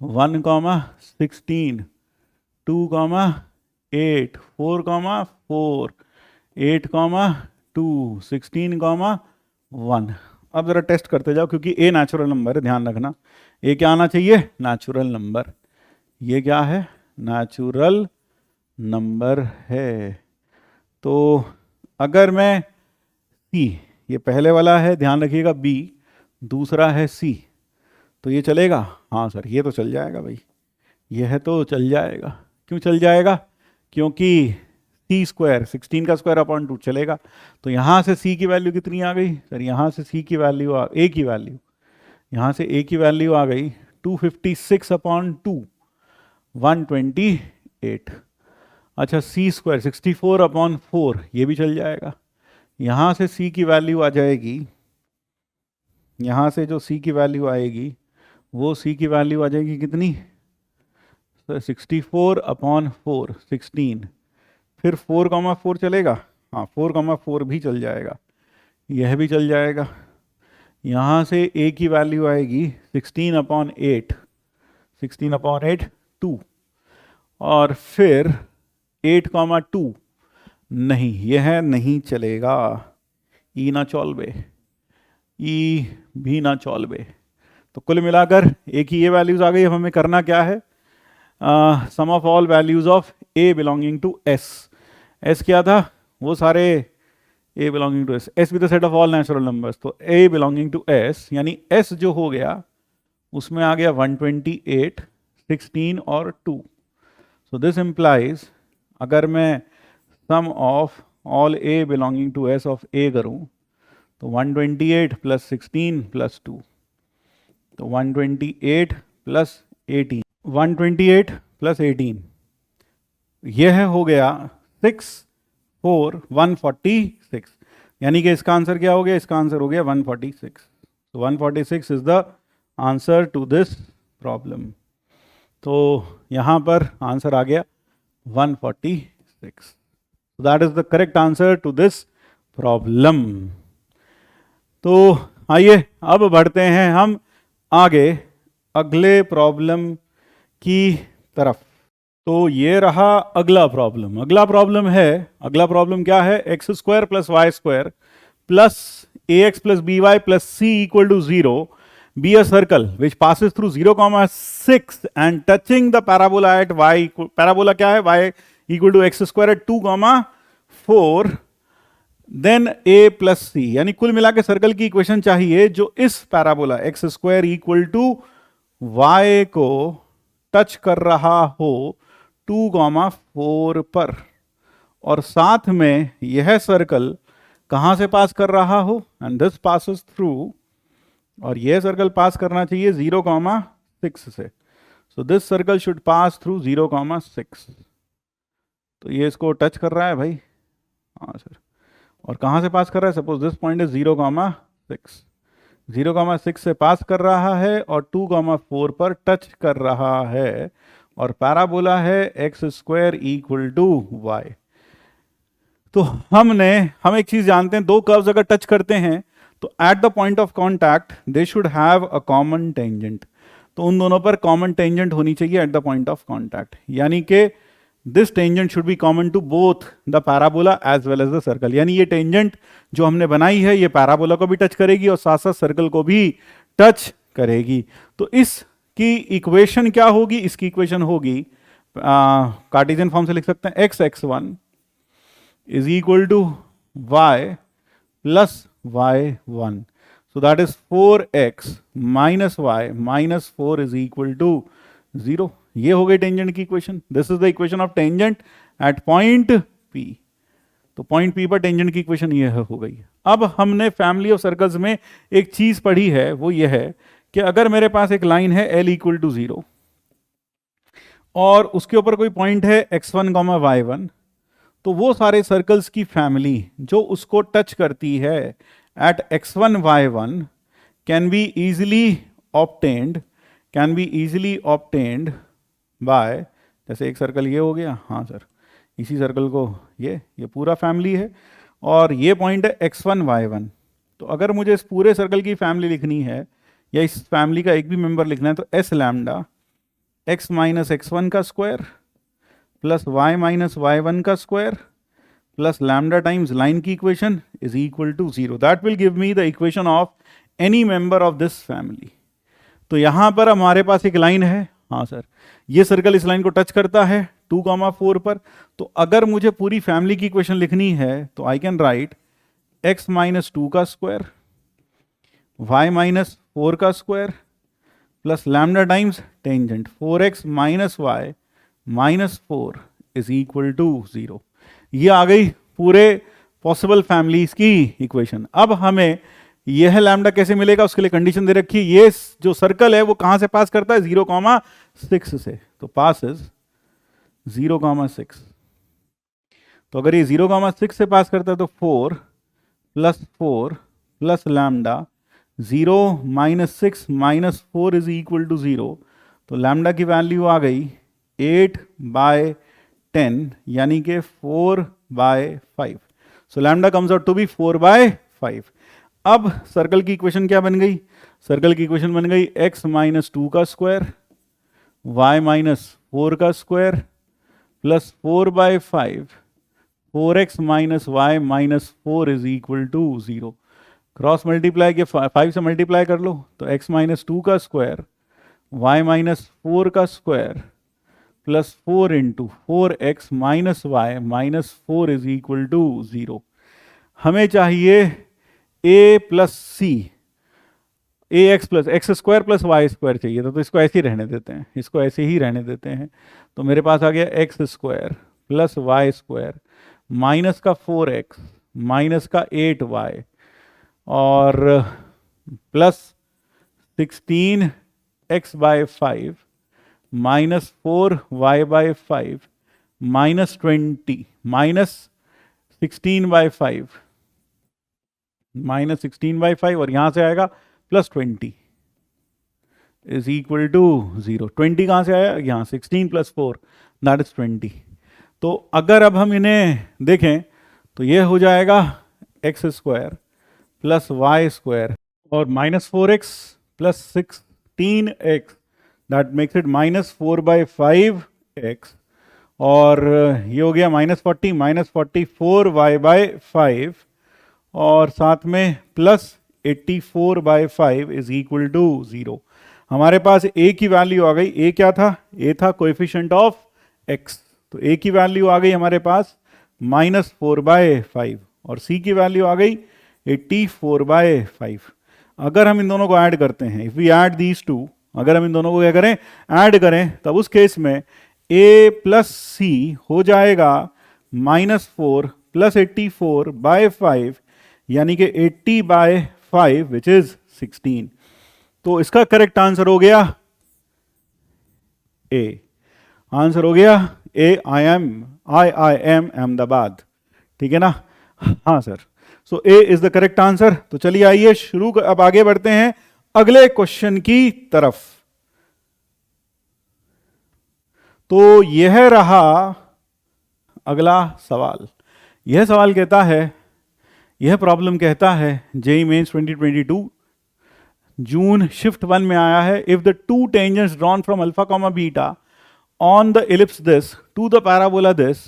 1,16, 2,8, 4,4, 8,2, 16,1। अब ज़रा टेस्ट करते जाओ, क्योंकि ए नेचुरल नंबर है, ध्यान रखना। ए क्या आना चाहिए? Natural number. ये क्या है? नेचुरल नंबर है। तो अगर मैं सी, ये पहले वाला है ध्यान रखिएगा, बी, दूसरा है सी, तो ये चलेगा? हाँ सर, ये तो चल जाएगा भाई, यह तो चल जाएगा। क्यों चल जाएगा? क्योंकि सी स्क्वायर 16 का स्क्वायर अपॉन 2 चलेगा। तो यहाँ से सी की वैल्यू कितनी आ गई सर? यहाँ से सी की वैल्यू ए की वैल्यू, यहाँ से ए की वैल्यू आ गई 256 अपॉन 2, 128। अच्छा, सी स्क्वायर 64 अपॉन 4, ये भी चल जाएगा। यहाँ से सी की वैल्यू आ जाएगी, यहाँ से जो सी की वैल्यू आएगी वो सी की वैल्यू आ जाएगी कितनी सर? 64 अपॉन 4, 16। फिर 4,4 चलेगा? हाँ, 4,4 भी चल जाएगा, यह भी चल जाएगा। यहाँ से a की वैल्यू आएगी 16 अपॉन 8, 16 अपॉन 8 2, और फिर 8,2 नहीं, यह नहीं चलेगा, ई ना चौलबे, ई भी ना चौलबे। तो कुल मिलाकर एक ही ये वैल्यूज आ गई। अब हमें करना क्या है? Sum of all values of a belonging to S. S क्या था? वो सारे a belonging to S, S with the set of all natural numbers. तो ए बिलोंगिंग टू एस, यानी एस जो हो गया उसमें आ गया 128, 16 और 2। सो दिस इम्प्लाइज, अगर मैं sum of all a belonging to S of a करूं तो 128 प्लस 16 प्लस 2, तो 128 प्लस 18, 128 प्लस 18, यह हो गया 6, 4, 146। यानी कि इसका आंसर क्या हो गया? इसका आंसर हो गया 146। तो 146 is the answer to this problem. तो यहाँ पर आंसर आ गया 146। That is the correct answer to this problem. तो आइए अब बढ़ते हैं हम आगे अगले प्रॉब्लम की तरफ। तो ये रहा अगला प्रॉब्लम। अगला प्रॉब्लम क्या है? X square plus y square plus a x plus b y plus c equal to 0 be a circle which passes through 0,6 and touching the parabola at y, parabola क्या है? y equal to x square at 2,4 then a plus c. यानी कुल मिला के circle की equation चाहिए जो इस parabola x square equal to y को टच कर रहा हो 2,4 पर, और साथ में यह सर्कल कहां से पास कर रहा हो? एंड दिस पासेस थ्रू, और यह सर्कल पास करना चाहिए 0,6 से। So this circle should pass through 0,6। तो ये इसको टच कर रहा है भाई, हाँ सर। और कहाँ से पास कर रहा है? सपोज दिस पॉइंट इज 0,6, 0,6 से पास कर रहा है और 2,4 पर टच कर रहा है, और पैराबोला है x square equal to y. तो हम एक चीज जानते हैं, दो कर्व्स अगर टच करते हैं तो at the point of contact they should have a common tangent. तो उन दोनों पर कॉमन टेंजेंट होनी चाहिए at the point of contact, यानी कि this tangent should be common to both the parabola as well as the circle. यानी ये टेंजेंट जो हमने बनाई है ये पैराबोला को भी टच करेगी और साथ साथ सर्कल को भी टच करेगी। तो इसकी इक्वेशन क्या होगी? इसकी इक्वेशन होगी, कार्टेशियन फॉर्म से लिख सकते हैं, x(x1) is equal to y plus y1। So that is 4x minus y minus 4 is equal to 0. ये हो गई टेंजेंट की equation, this is the equation of tangent at point P। तो पॉइंट P पर टेंजेंट की equation ये हो गई। अब हमने फैमिली ऑफ सर्कल्स में एक चीज पढ़ी है, वो ये है कि अगर मेरे पास एक लाइन है L इक्वल टू 0 और उसके ऊपर कोई पॉइंट है x1 y1, तो वो सारे सर्कल्स की फैमिली जो उसको टच करती है at x1 y1 can be easily obtained by, जैसे एक सर्कल ये हो गया, हाँ सर, इसी सर्कल को ये पूरा फैमिली है और ये पॉइंट है x1 y1। तो अगर मुझे इस पूरे सर्कल की फैमिली लिखनी है या इस फैमिली का एक भी मेंबर लिखना है तो s lambda x minus x1 का square plus y minus y1 का square plus lambda times line की equation is equal to 0। That will give me the equation of any member of this family. तो यहां पर हमारे पास एक line है, हाँ सर, ये सर्कल इस लाइन को टच करता है 2,4 पर। तो अगर मुझे पूरी फैमिली की इक्वेशन लिखनी है तो I can write x minus 2 का स्क्वायर y माइनस 4 का square plus lambda times tangent 4x minus y minus 4 is equal to 0। ये आ गई पूरे पॉसिबल फैमिलीज की इक्वेशन। अब हमें यह लैम्डा कैसे मिलेगा, उसके लिए कंडीशन दे रखी है, ये जो सर्कल है वो कहां से पास करता है, 0,6 से। तो पासेस 0,6। तो अगर ये 0,6 से पास करता है तो 4 plus lambda 0 minus 6 minus 4 is equal to 0। तो लैम्डा की वैल्यू आ गई 8/10 यानी कि 4/5। So lambda comes out to be 4/5। अब सर्कल की इक्वेशन क्या बन गई, सर्कल की इक्वेशन बन गई x माइनस 2 का स्क्वायर y माइनस 4 का square plus 4/5 4x minus y minus 4 is equal to 0। Cross multiply के 5 से मल्टीप्लाई कर लो तो x माइनस 2 का स्क्वायर y माइनस 4 का square plus 4 into 4x minus y minus 4 is equal to 0। हमें चाहिए a plus c, a x plus x square plus y square चाहिए था, तो इसको ऐसे ही रहने देते हैं, इसको ऐसे ही रहने देते हैं। तो मेरे पास आ गया x square plus y square minus का 4x माइनस का 8y और plus 16x/5 minus 4y/5 minus 20 minus 16/5 minus 16/5 और यहां से आएगा प्लस 20 इज इक्वल टू 0। 20 कहां से आया, यहां 16 प्लस 4 दैट इज 20। तो अगर अब हम इन्हें देखें तो ये हो जाएगा x square plus y square और minus 4x plus 16x that makes it minus 4/5x और ये हो गया माइनस 40 माइनस 44y/5 और साथ में प्लस 84/5 इज इक्वल टू 0। हमारे पास a की वैल्यू आ गई, a क्या था, a था कोएफिशिएंट ऑफ x, तो a की वैल्यू आ गई हमारे पास माइनस 4/5 और c की वैल्यू आ गई 84/5। अगर हम इन दोनों को ऐड करते हैं, if we add these two, अगर हम इन दोनों को क्या करें, ऐड करें, तब उस केस में a प्लस सी हो जाएगा माइनस 4 प्लस 84/5 यानी कि 80/5 विच इज 16। तो इसका करेक्ट आंसर हो गया ए, आंसर हो गया ए, आई एम अहमदाबाद, ठीक है ना, हाँ sir. So A is the correct answer. तो चलिए आइए शुरू अब आगे बढ़ते हैं अगले क्वेश्चन की तरफ। तो यह रहा अगला सवाल। यह सवाल कहता है, यह प्रॉब्लम कहता है जेईई मेंस 2022 जून शिफ्ट 1 में आया है। If the two tangents drawn from alpha comma beta on the ellipse this to the parabola this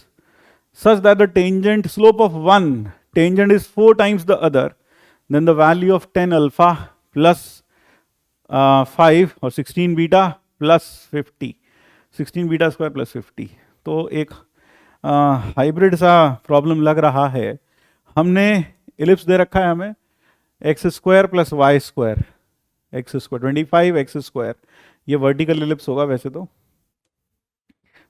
such that the tangent slope of one tangent is 4 times the other, then the value of 10 alpha plus 5 और 16 beta plus 50, 16 beta square plus 50। तो एक hybrid सा problem लग रहा है। हमने ellipse दे रखा है हमें x square plus y square, x square 25 x square, ये वर्टिकल इलिप्स होगा वैसे तो,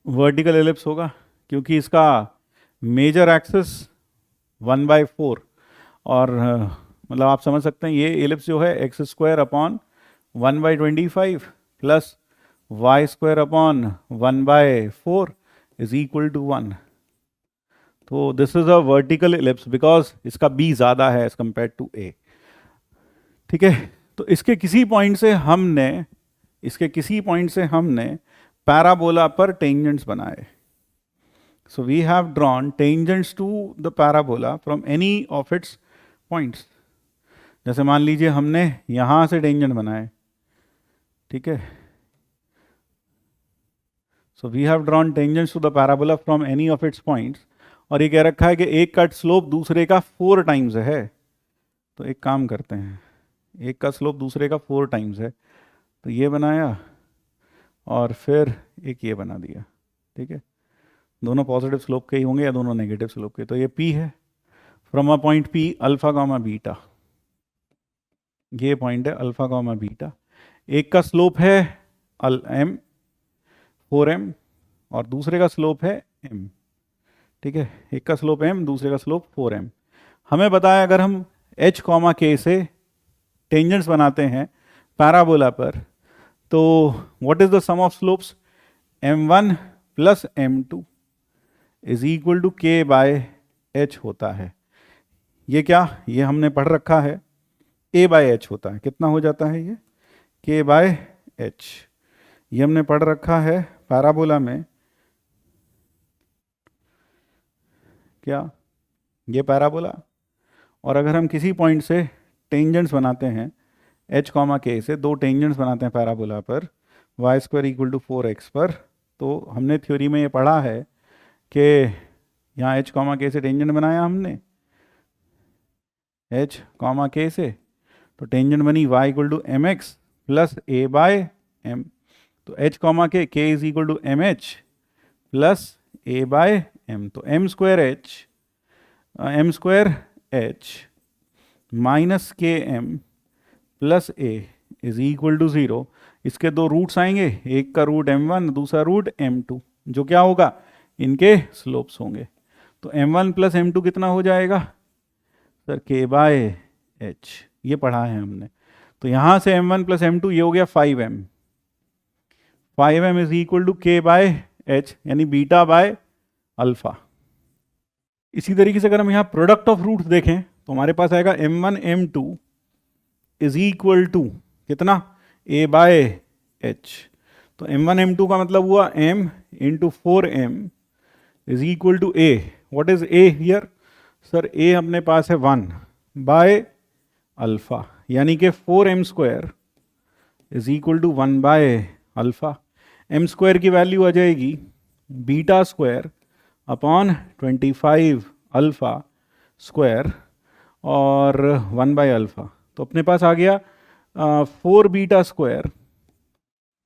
वर्टिकल एलिप्स होगा, क्योंकि इसका मेजर एक्सिस 1/4, और मतलब आप समझ सकते हैं ये एलिप्स जो है x² upon 1/25 plus y² upon 1/4 is equal to 1। तो this is a vertical ellipse because इसका b ज़्यादा है एज कंपेयर टू a। ठीक है, तो इसके किसी पॉइंट से हमने पैराबोला पर टेंजेंट्स बनाए। So we have drawn tangents to the parabola from any of its points. जैसे मान लीजिए हमने यहां से टेंजेंट बनाए, ठीक है। So we have drawn tangents to the parabola from any of its points, और ये कह रखा है कि एक का स्लोप दूसरे का 4 टाइम्स है। तो एक काम करते हैं, एक का स्लोप दूसरे का 4 टाइम्स है, तो ये बनाया और फिर एक ये बना दिया, ठीक है। दोनों पॉजिटिव स्लोप के ही होंगे या दोनों नेगेटिव स्लोप के। तो ये P है, from a point P alpha gamma beta, ये पॉइंट है अल्फा गामा बीटा। एक का स्लोप है m 4m और दूसरे का स्लोप है m, ठीक है। एक का स्लोप m, दूसरे का स्लोप 4m। हमें बताया अगर हम h, k से टेंजेंट्स बनाते हैं पैराबोला पर, तो what is the sum of slopes? m1 plus m2 is equal to k by h होता है। ये क्या, ये हमने पढ़ रखा है, a बाय h होता है। कितना हो जाता है ये? k by h। ये हमने पढ़ रखा है पैराबोला में, क्या ये पैराबोला। और अगर हम किसी पॉइंट से टेंजेंट्स बनाते हैं h, k से दो टेंजेंट्स बनाते हैं पैराबोला पर y² इक्वल टू 4x पर, तो हमने थ्योरी में ये पढ़ा है कि यहाँ h, k से टेंजेंट बनाया हमने, h, k से, तो टेंजेंट बनी y equal to mx plus a by m। तो h, k is equal to mh plus a by m। तो m² h minus km plus a is equal to 0। इसके दो roots आएंगे, एक का रूट m1, दूसरा root m2, जो क्या होगा, इनके स्लोप्स होंगे। तो m1 प्लस m2 कितना हो जाएगा सर? k बाय h, ये पढ़ा है हमने। तो यहां से m1 प्लस m2 ये हो गया 5m। 5m is equal to k by h, यानी बीटा बाय अल्फा। इसी तरीके से अगर हम यहाँ प्रोडक्ट ऑफ रूट्स देखें तो हमारे पास आएगा m1 m2 is equal to कितना? a by h। तो m1 m2 का मतलब हुआ m into 4m is equal to a। What is a here sir? a अपने पास है 1 बाय अल्फा, यानी कि 4m² is equal to 1 by alpha. m² की वैल्यू आ जाएगी β² अपॉन 25 अल्फा स्क्वायर और 1 बाय अल्फा। तो अपने पास आ गया 4β²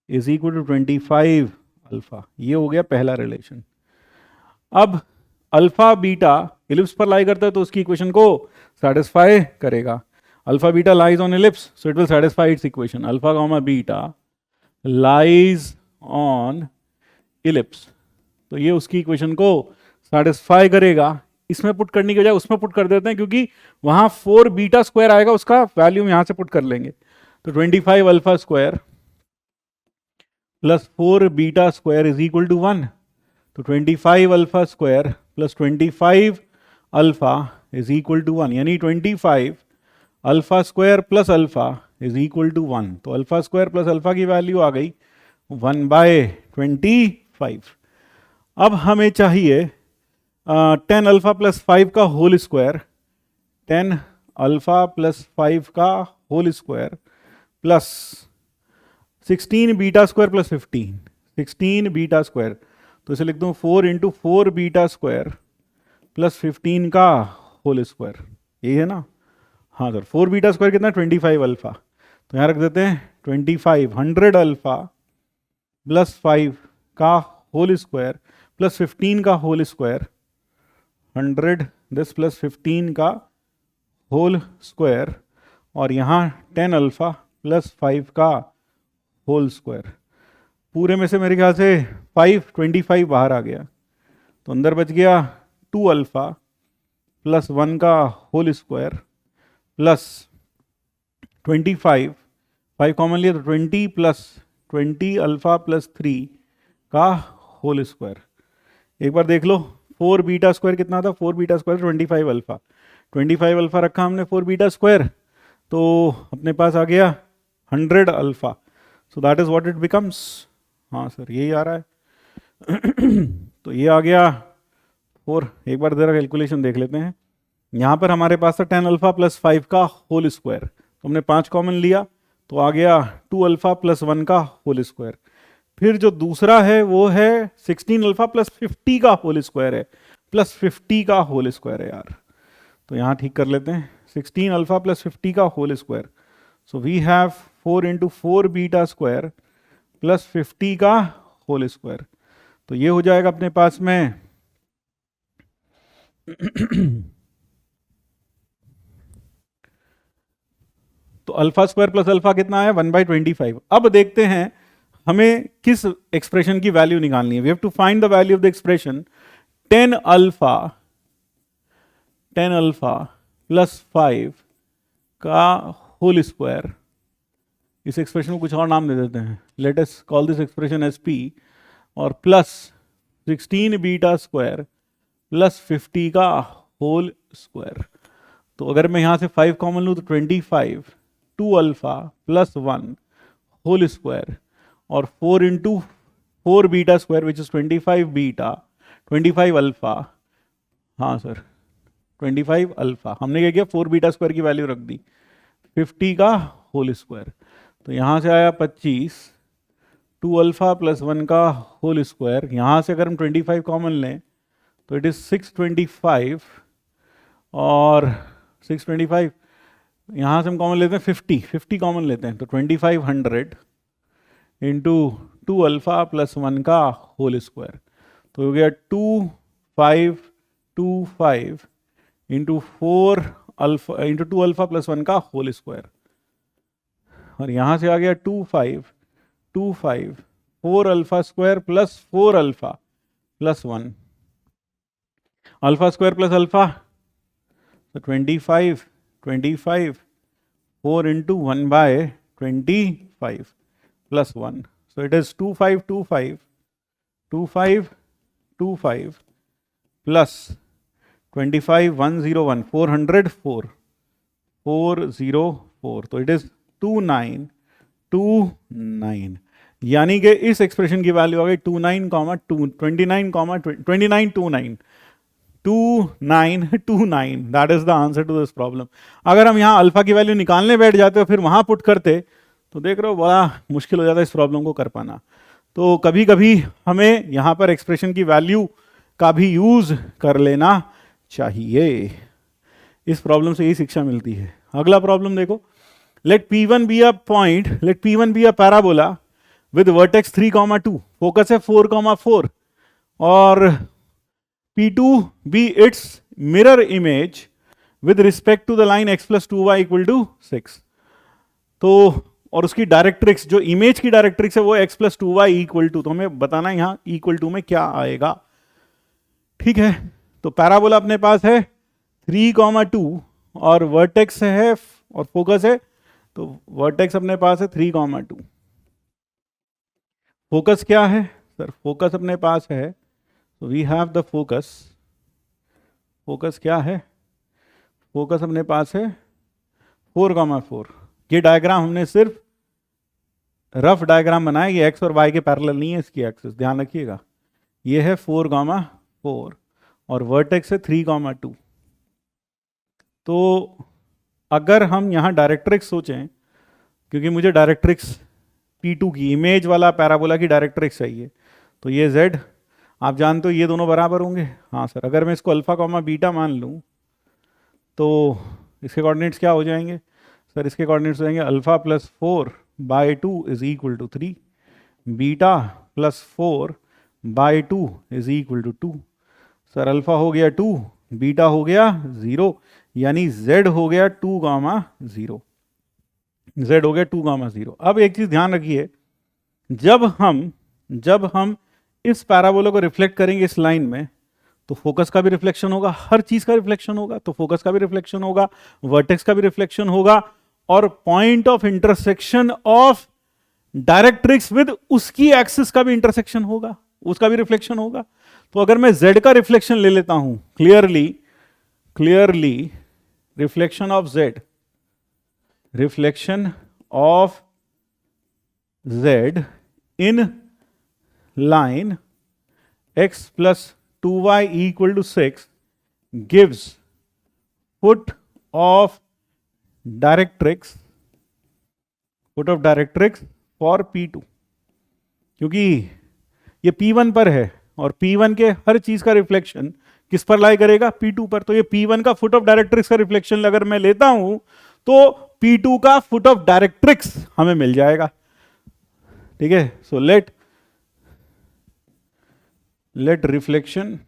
इज इक्वल टू 25 अल्फा। ये हो गया पहला रिलेशन। अब अल्फा बीटा इलिप्स पर लाई करता है तो उसकी इक्वेशन को सेटिस्फाई करेगा। Alpha beta lies on ellipse, so it will satisfy it's equation. Alpha gamma beta lies on ellipse, तो ये उसकी इक्वेशन को सेटिस्फाई करेगा। इसमें पुट करने की बजाय उसमें पुट कर देते हैं, क्योंकि वहां 4β² आएगा, उसका वैल्यू हम यहां से पुट कर लेंगे। तो 25 alpha square plus 4β² is equal to 1। तो 25 alpha square plus 25 alpha is equal to 1, यानी 25 alpha square plus alpha is equal to 1। तो अल्फा स्क्वायर प्लस अल्फा की वैल्यू आ गई 1 बाय 25। अब हमें चाहिए 10 अल्फा प्लस 5 का होल स्क्वायर, 10 अल्फा प्लस 5 का होल स्क्वायर प्लस 16β² प्लस 15, 16β²। तो इसे लिख दूं 4 इंटू 4β² प्लस 15 का होल स्क्वायर, यही है ना? हाँ सर, 4β² कितना? 25 अल्फा। तो यहाँ रख देते हैं 25 100 अल्फा प्लस 5 का होल स्क्वायर प्लस 15 का होल स्क्वायर, 100 दिस प्लस 15 का होल स्क्वायर, और यहाँ 10 अल्फा प्लस 5 का होल स्क्वायर। पूरे में से मेरे ख्याल से 525 बाहर आ गया, तो अंदर बच गया 2 अल्फा प्लस 1 का होल स्क्वायर प्लस 25, 5 कॉमन लिया तो 20 प्लस 20 अल्फा प्लस 3 का होल स्क्वायर। एक बार देख लो 4 बीटा स्क्वायर कितना था, 4 बीटा स्क्वायर 25 अल्फा, 25 अल्फा रखा हमने 4 बीटा स्क्वायर, तो अपने पास आ गया 100 alpha. So that is what it becomes. हाँ सर यही आ रहा है। तो ये आ गया 4। एक बार जरा कैलकुलेशन देख लेते हैं। यहाँ पर हमारे पास था 10 अल्फा प्लस 5 का होल स्क्वायर, तो हमने 5 कॉमन लिया तो आ गया 2 अल्फा प्लस 1 का होल स्क्वायर। फिर जो दूसरा है वो है 16 अल्फा प्लस 50 का होल स्क्वायर है, प्लस 50 का होल स्क्वायर है यार, तो यहाँ ठीक कर लेते हैं। 16 अल्फा प्लस 50 का whole square, so we have 4 into 4 beta square plus 50 का होल स्क्वायर, तो ये हो जाएगा अपने पास में तो अल्फा स्क्वायर प्लस अल्फा कितना है 1/25। अब देखते हैं हमें किस एक्सप्रेशन की वैल्यू निकालनी है। We have to find the value of the expression 10 alpha plus 5 का होल स्क्वायर। इस एक्सप्रेशन को कुछ और नाम दे देते हैं, let us call this expression as P, और प्लस 16 बीटा स्क्वायर प्लस 50 का होल स्क्वायर। तो अगर मैं यहां से 5 कॉमन लूँ तो 25, 2 अल्फा प्लस 1 होल स्क्वायर और 4 into 4 beta square which is 25 beta, 25 alpha. हाँ सर 25 अल्फा, हमने क्या किया 4 बीटा स्क्वायर की वैल्यू रख दी, 50 का होल स्क्वायर, तो यहाँ से आया 25, 2 अल्फा प्लस 1 का होल स्क्वायर। यहाँ से अगर हम 25 कॉमन लें तो इट इज 625, और 625 यहाँ से हम कॉमन लेते हैं 50 कॉमन लेते हैं तो 2500 इंटू 2 अल्फा प्लस 1 का होल स्क्वायर, तो हो गया 2525 into 4 alpha into 2 alpha plus 1 का होल स्क्वायर, और यहाँ से आ गया 2525 4 alpha square plus 4 alpha plus 1, alpha square plus alpha तो 25 4 into 1/25 plus 1, so it is 2525 plus 25 101 404 404, तो it is 2929, यानी कि इस एक्सप्रेशन की वैल्यू आ गई 2929 that is the answer to this problem. अगर हम यहाँ अल्फा की वैल्यू निकालने बैठ जाते और फिर वहां पुट करते तो देख रहे हो बड़ा मुश्किल हो जाता है इस प्रॉब्लम को कर पाना। तो कभी कभी हमें यहाँ पर एक्सप्रेशन की वैल्यू का भी यूज कर लेना चाहिए। इस प्रॉब्लम से यही शिक्षा मिलती है। अगला प्रॉब्लम देखो, let P1 be a point, let P1 be a parabola with vertex 3,2, focus है 4,4, और P2 be its mirror image with respect to the line x plus 2y equal to 6। तो और उसकी डायरेक्ट्रिक्स, जो इमेज की directrix है वो x plus 2y equal to, तो हमें बताना है यहाँ equal to में क्या आएगा। ठीक है, तो पैराबोला अपने पास है 3,2 और वर्टेक्स है और फोकस है, तो वर्टेक्स अपने पास है 3,2। फोकस क्या है सर? फोकस अपने पास है, so we have the focus, focus क्या है? फोकस अपने पास है 4,4। ये डायग्राम हमने सिर्फ रफ डायग्राम बनाया, ये एक्स और वाई के पैरेलल नहीं है इसकी एक्सिस, ध्यान रखिएगा। ये है 4,4 और वर्टेक्स है 3,2। तो अगर हम यहाँ डायरेक्ट्रिक्स सोचें, क्योंकि मुझे डायरेक्ट्रिक्स P2 की इमेज वाला पैराबोला की डायरेक्ट्रिक्स चाहिए, तो ये Z आप जानते हो ये दोनों बराबर होंगे। हाँ सर, अगर मैं इसको अल्फा कॉमा बीटा मान लूँ तो इसके कोऑर्डिनेट्स क्या हो जाएंगे सर? इसके कोऑर्डिनेट्स हो जाएंगे alpha plus 4/2 is equal to 3, beta plus 4/2 is equal to 2। Sir alpha हो गया 2, बीटा हो गया 0, यानी Z हो गया 2,0, Z हो गया 2,0। अब एक चीज ध्यान रखिए, जब हम जब हम इस पैराबोला को रिफ्लेक्ट करेंगे इस लाइन में, तो फोकस का भी रिफ्लेक्शन होगा, हर चीज का रिफ्लेक्शन होगा, तो फोकस का भी रिफ्लेक्शन होगा, वर्टेक्स का भी रिफ्लेक्शन होगा, और point of intersection of directrix with उसकी एक्सिस का भी इंटरसेक्शन होगा, उसका भी रिफ्लेक्शन होगा। तो अगर मैं z का रिफ्लेक्शन ले लेता हूं, clearly reflection of z, reflection of z in line x plus 2y equal to 6 gives foot of directrix for P2, क्योंकि ये P1 पर है और P1 के हर चीज का रिफ्लेक्शन किस पर लाई करेगा, P2 पर। तो ये P1 का फुट ऑफ डायरेक्ट्रिक्स का रिफ्लेक्शन अगर मैं लेता हूं तो P2 का फुट ऑफ डायरेक्ट्रिक्स हमें मिल जाएगा। ठीक है, so let reflection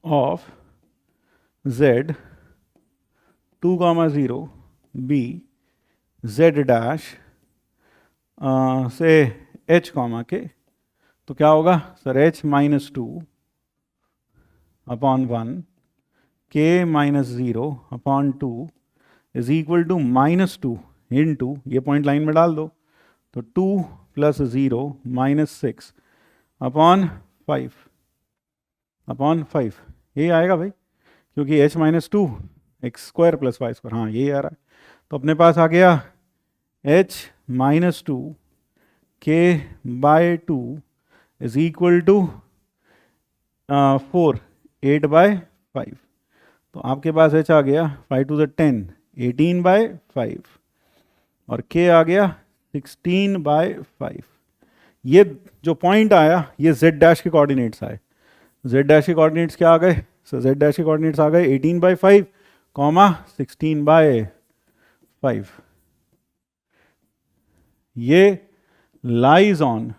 of z 2, 0 be z dash से h, के, तो क्या होगा sir, h minus 2 upon 1 k minus 0 upon 2 is equal to minus 2 into, ये पॉइंट लाइन में डाल दो, तो 2 प्लस 0 माइनस 6 अपॉन 5 ये आएगा भाई, क्योंकि h minus 2 x square plus y square, हाँ यही आ रहा है। तो अपने पास आ गया h minus 2 k by 2 is equal to 4 8 by 5। तो आपके पास h आ गया 5 टू द 10 18 बाय 5 और k आ गया 16 बाय 5। ये जो पॉइंट आया ये z डैश के कोऑर्डिनेट्स आए। z डैश के कोऑर्डिनेट्स क्या आ गए, सो z डैश के कोऑर्डिनेट्स आ गए 18 बाय 5 कॉमा 16 बाय 5। ये lies on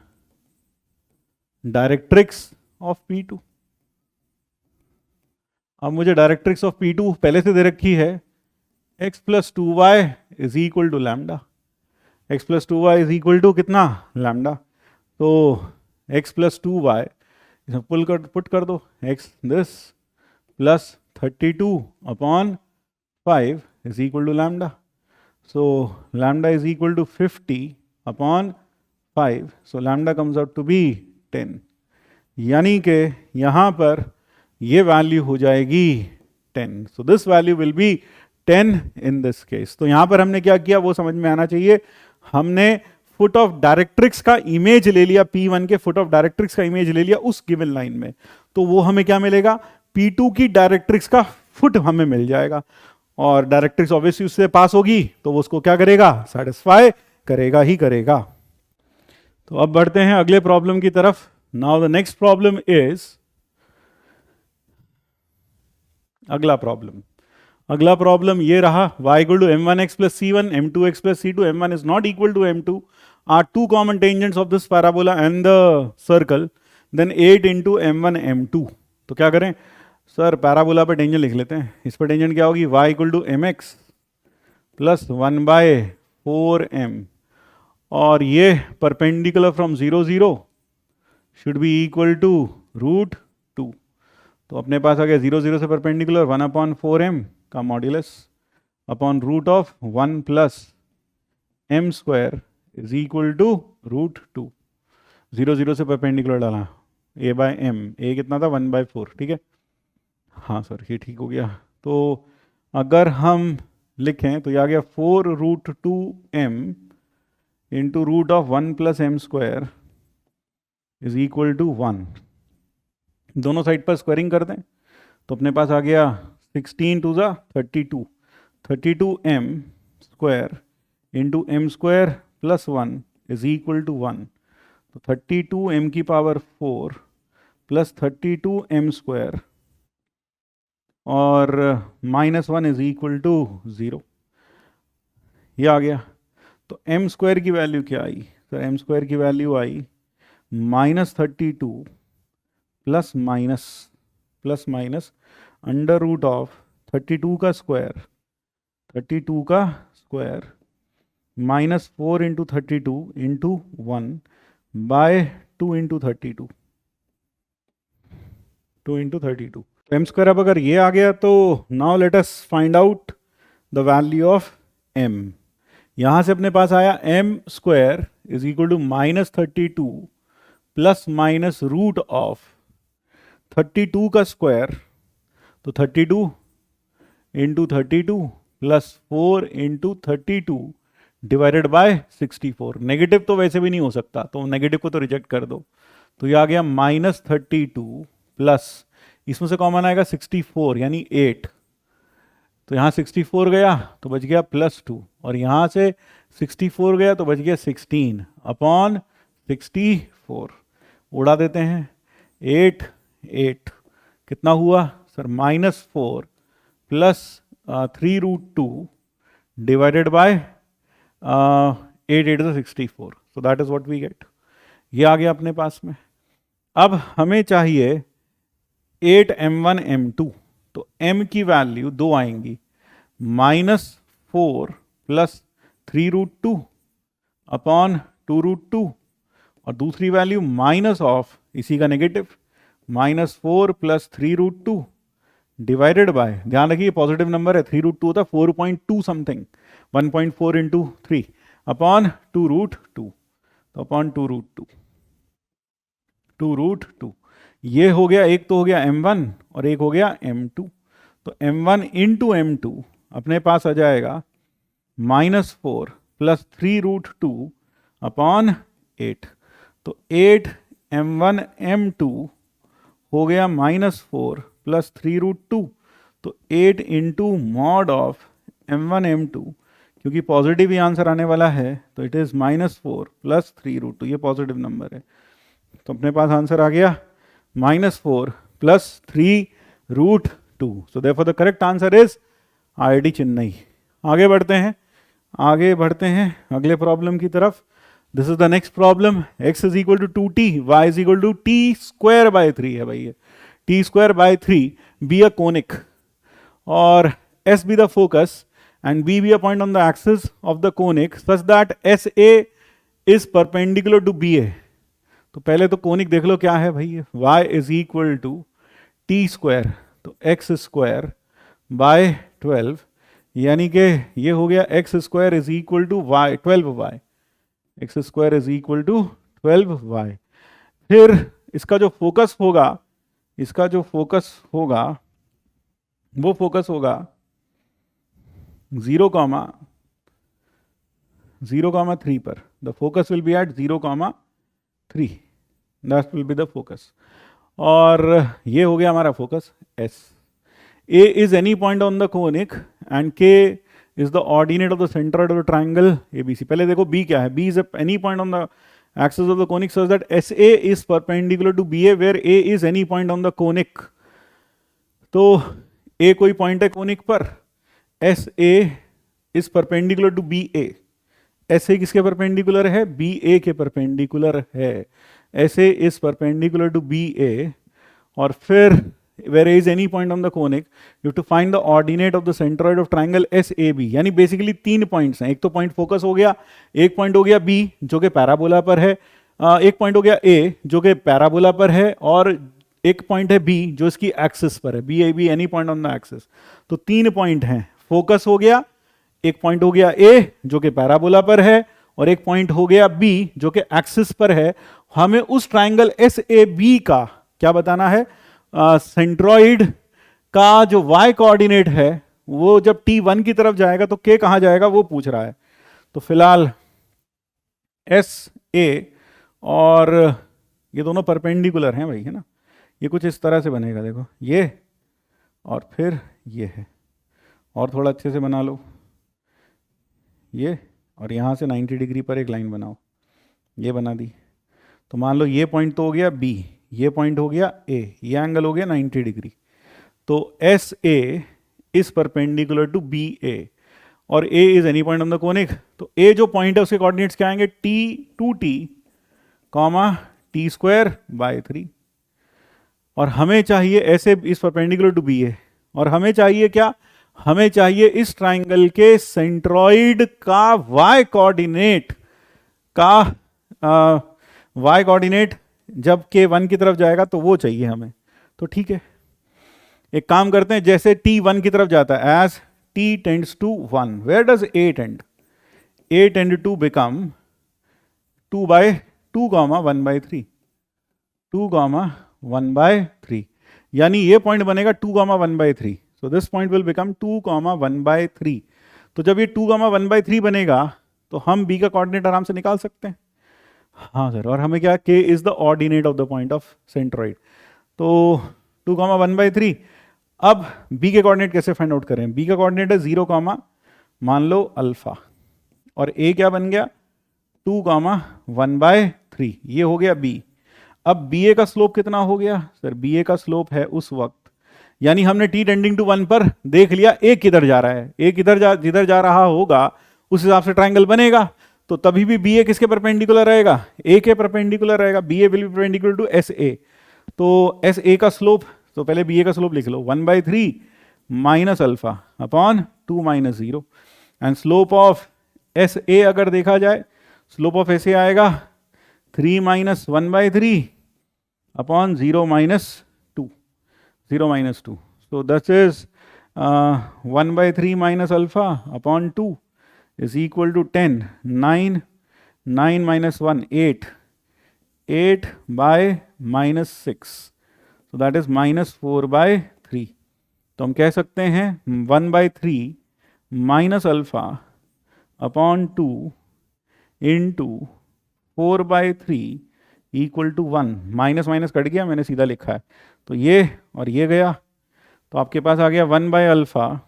directrix of P2। अब मुझे डायरेक्ट्रिक्स ऑफ P2 पहले से दे रखी है, x plus 2y is equal to lambda, x plus 2y is equal to कितना, लैम्डा। तो x प्लस 2y इसमें पुट कर दो, x this plus 32 upon 5 is equal to lambda. So lambda is equal to 50 upon 5, so lambda comes out to be 10, यानी कि यहाँ पर ये वैल्यू हो जाएगी 10। So this value will be 10 in this case. तो यहाँ पर हमने क्या किया वो समझ में आना चाहिए, हमने फुट ऑफ डायरेक्ट्रिक्स का इमेज ले लिया, P1 के फुट ऑफ डायरेक्ट्रिक्स का इमेज ले लिया उस गिवन लाइन में, तो वो हमें क्या मिलेगा, P2 की डायरेक्ट्रिक्स का फुट हमें मिल जाएगा, और डायरेक्ट्रिक्स ऑब्वियसली उससे पास होगी तो वो उसको क्या करेगा, सेटिस्फाई करेगा ही करेगा। तो अब बढ़ते हैं अगले प्रॉब्लम की तरफ। Now the next problem is, अगला प्रॉब्लम ये रहा, y equal to m1x plus c1 m2x plus c2 m1 is not equal to m2 are two common tangents of this parabola and the circle, then 8 into m1 m2। तो क्या करें sir, parabola पर tangent लिख लेते हैं। इस पर tangent क्या होगी, y equal to mx plus 1/4m, और ये perpendicular from 0 0 should be equal to √2। तो अपने पास आ गया 0 0 से परपेंडिकुलर 1/4m का modulus upon root of 1 plus m square is equal to √2। 0 0 से परपेंडिकुलर डाला a/m, a कितना था 1/4, ठीक है, हाँ सर ये ठीक हो गया। तो अगर हम लिखें तो ये आ गया 4√2m into root of 1 plus m square is equal to 1। दोनों साइड पर स्क्वायरिंग कर दें तो अपने पास आ गया 16 टू ज़ा 32m square into m square plus 1 is equal to 1। तो 32m की पावर 4 प्लस 32m स्क्वायर और -1 इज इक्वल टू 0, ये आ गया। तो m स्क्वायर की वैल्यू क्या आई सर, m स्क्वायर की वैल्यू आई -32 plus minus under root of 32 का square minus 4 into 32 into 1 by 2 into 32, 2 into 32। M square अब अगर ये आ गया तो now let us find out the value of m. यहां से अपने पास आया m square is equal to -32 plus minus root of 32 का स्क्वायर, तो 32 into 32 plus 4 into 32 divided by 64। Negative तो वैसे भी नहीं हो सकता, तो नेगेटिव को तो रिजेक्ट कर दो। तो ये आ गया -32 प्लस, इसमें से कॉमन आएगा 64 यानी 8, तो यहाँ 64 गया तो बच गया +2, और यहाँ से 64 गया तो बच गया 16 अपॉन 64। उड़ा देते हैं, 8 8 कितना हुआ sir, -4 plus 3√2 divided by 8 8 is 64, so that is what we get. ये आ गया अपने पास में। अब हमें चाहिए 8m1 m2, तो m की वैल्यू 2 आएंगी, -4 प्लस 3√2 अपॉन 2√2, और दूसरी वैल्यू माइनस ऑफ इसी का नेगेटिव, -4 प्लस 3√2 डिवाइडेड बाय, ध्यान रखिए पॉजिटिव नंबर है, 3√2 होता है 4.2 समथिंग, 1.4 इंटू 3 अपॉन 2√2, तो अपॉन 2√2 ये हो गया, एक तो हो गया m1 और एक हो गया m2। तो m1 इंटू m2 अपने पास आ जाएगा -4 प्लस 3√2 अपॉन 8, तो 8m1 m2 हो गया -4 प्लस 3√2, तो 8 into mod of m1 m2, क्योंकि पॉजिटिव ही आंसर आने वाला है तो इट इज -4 प्लस 3√2, ये पॉजिटिव नंबर है, तो अपने पास आंसर आ गया -4 plus 3√2। So therefore the correct answer is IIT Chennai. आगे बढ़ते हैं, आगे बढ़ते हैं अगले प्रॉब्लम की तरफ। This is the next problem, x is equal to 2t, y is equal to t square by 3 है भाई, t square by 3 be a conic और s be the focus and b be a point on the axis of the conic such that SA is perpendicular to BA। तो पहले तो conic देख लो क्या है भाई, y is equal to T square, तो x square by 12, यानी कि ये हो गया x square is equal to y 12y, x square is equal to 12y। फिर इसका जो फोकस होगा, इसका जो फोकस होगा वो फोकस होगा 0,3 पर, the focus will be at 0,3, that will be the focus. और ये हो गया हमारा focus S। A is any point on the conic and K is the ordinate of the center of the triangle ABC। पहले देखो B क्या है, B is any point on the axis of the conic such that SA is perpendicular to BA where A is any point on the conic। तो A कोई point है conic पर, SA is perpendicular to BA। SA किसके perpendicular है, BA के perpendicular है, SA is perpendicular to BA। और फिर where A is any point on the conic you have to find the ordinate of the centroid of triangle SAB। यानी basically 3 points हैं, एक तो पॉइंट फोकस हो गया, एक पॉइंट हो गया B जो कि पैराबोला पर है, एक पॉइंट हो गया A जो कि पैराबोला पर है, और एक पॉइंट है B जो इसकी एक्सिस पर है, BAB any point on the axis. तो 3 पॉइंट हैं, फोकस हो गया, एक पॉइंट हो गया A जो कि पैराबोला पर है, और एक पॉइंट हो गया B जो कि एक्सिस पर है। हमें उस ट्राइंगल SAB का क्या बताना है, सेंट्रॉइड का जो y कोऑर्डिनेट है वो जब T1 की तरफ जाएगा तो K कहां जाएगा वो पूछ रहा है। तो फिलहाल SA और ये दोनों परपेंडिकुलर हैं भाई, है ना, ये कुछ इस तरह से बनेगा, देखो ये और फिर ये है, और थोड़ा अच्छे से बना लो ये, और यहाँ से 90 डिग्री पर एक लाइन बनाओ, ये बना दी। तो मान लो ये पॉइंट तो हो गया B, ये पॉइंट हो गया A, ये एंगल हो गया 90 डिग्री। तो SA is perpendicular to BA और A is any point on the conic. तो A जो पॉइंट है उसके कोऑर्डिनेट्स क्या आएंगे, T2T T स्क्वायर बाय 3। और हमें चाहिए ऐसे इज परपेंडिकुलर टू BA, और हमें चाहिए क्या, हमें चाहिए इस ट्राइंगल के सेंट्रॉइड का y कोऑर्डिनेट का y कोऑर्डिनेट जब k 1 की तरफ जाएगा तो वो चाहिए हमें। तो ठीक है, एक काम करते हैं, जैसे t 1 की तरफ जाता है, as t tends to 1, where does a tend? a tend to become 2/2 1/3, 2 1/3, यानी ये पॉइंट बनेगा 2 1/3। So this point will become 2 1/3। तो जब ये 2 1/3 बनेगा तो हम b का कोऑर्डिनेट आराम से निकाल सकते हैं। हाँ सर, और हमें क्या, k is the ordinate of the point of centroid. तो 2 1/3। अब b के कोऑर्डिनेट कैसे फाइंड आउट करें? b का कोऑर्डिनेट है 0, मान लो अल्फा, और a क्या बन गया 2 1/3, ये हो गया b। अब ba का स्लोप कितना हो गया सर? ba का स्लोप है उस वक्त, यानी हमने t टेंडिंग टू 1 पर देख लिया a किधर जा रहा है, a जिधर जा रहा होगा उस हिसाब से ट्राइंगल बनेगा। तो तभी भी ba किसके परपेंडिकुलर रहेगा? a के परपेंडिकुलर रहेगा। ba will be perpendicular to sa। तो sa का स्लोप, तो पहले ba का स्लोप लिख लो, 1/3 minus alpha upon 2 - 0, and slope of sa अगर देखा जाए, स्लोप ऑफ sa आएगा 3 - 1/3 upon 0 - 2, 0 - 2। So this is 1/3 minus alpha upon 2 is equal to 10, 9, 9 minus 1, 8, 8 by minus 6, so that is -4/3। तो हम कह सकते हैं 1/3 minus alpha upon 2 into 4/3 equal to 1। Minus minus cut गया, मैंने सीधा लिखा है, तो ये और ये गया, तो आपके पास आ गया 1/अल्फा,